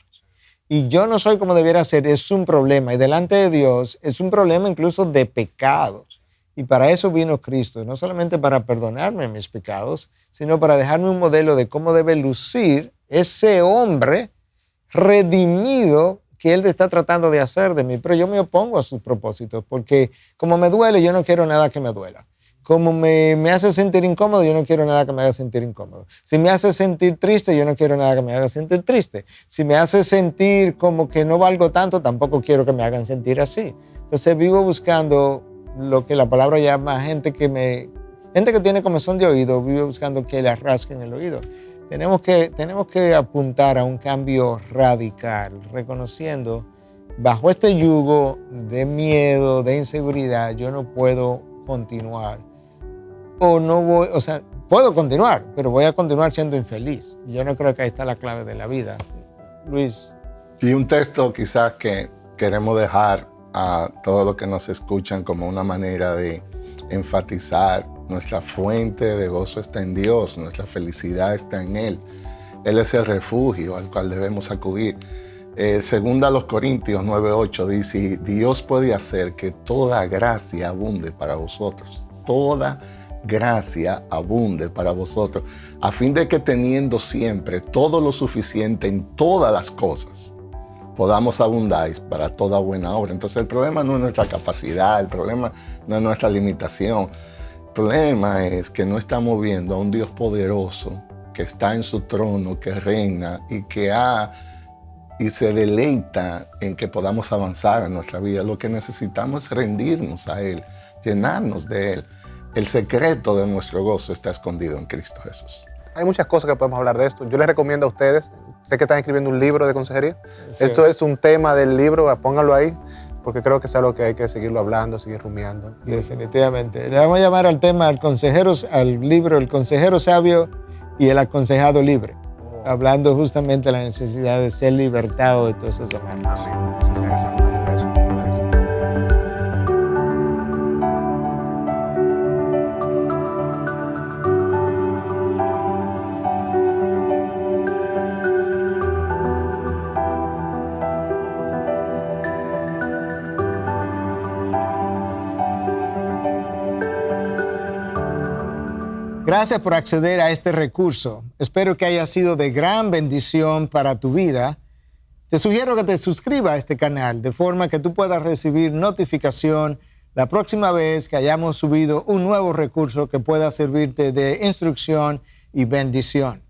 Y yo no soy como debiera ser, es un problema. Y delante de Dios es un problema incluso de pecado. Y para eso vino Cristo, no solamente para perdonarme mis pecados, sino para dejarme un modelo de cómo debe lucir ese hombre redimido que Él está tratando de hacer de mí. Pero yo me opongo a sus propósitos, porque como me duele, yo no quiero nada que me duela. Como me hace sentir incómodo, yo no quiero nada que me haga sentir incómodo. Si me hace sentir triste, yo no quiero nada que me haga sentir triste. Si me hace sentir como que no valgo tanto, tampoco quiero que me hagan sentir así. Entonces vivo buscando lo que la palabra llama gente que tiene comezón de oído, vive buscando que le rasquen el oído. Tenemos que apuntar a un cambio radical, reconociendo bajo este yugo de miedo, de inseguridad, yo no puedo continuar. Puedo continuar, pero voy a continuar siendo infeliz. Yo no creo que ahí está la clave de la vida. Luis. Y un texto quizás que queremos dejar a todos los que nos escuchan como una manera de enfatizar nuestra fuente de gozo está en Dios, nuestra felicidad está en Él. Él es el refugio al cual debemos acudir. Segunda a los Corintios 9:8 dice, Dios puede hacer que toda gracia abunde para vosotros. Toda gracia abunde para vosotros, a fin de que teniendo siempre todo lo suficiente en todas las cosas, podamos abundar para toda buena obra. Entonces el problema no es nuestra capacidad, el problema no es nuestra limitación. El problema es que no estamos viendo a un Dios poderoso que está en su trono, que reina y se deleita en que podamos avanzar en nuestra vida. Lo que necesitamos es rendirnos a Él, llenarnos de Él. El secreto de nuestro gozo está escondido en Cristo Jesús. hay muchas cosas que podemos hablar de esto. Yo les recomiendo a ustedes, sé que están escribiendo un libro de consejería. Así Esto es. es un tema del libro, pónganlo ahí, porque creo que es algo que hay que seguirlo hablando, seguir rumiando. Definitivamente. Le vamos a llamar al tema al libro El consejero sabio y el aconsejado libre, hablando justamente de la necesidad de ser libertado de todas esas amarras. Amén. Así sea, que el Señor nos ayude a eso. Gracias. Gracias por acceder a este recurso. Espero que haya sido de gran bendición para tu vida. Te sugiero que te suscribas a este canal de forma que tú puedas recibir notificación la próxima vez que hayamos subido un nuevo recurso que pueda servirte de instrucción y bendición.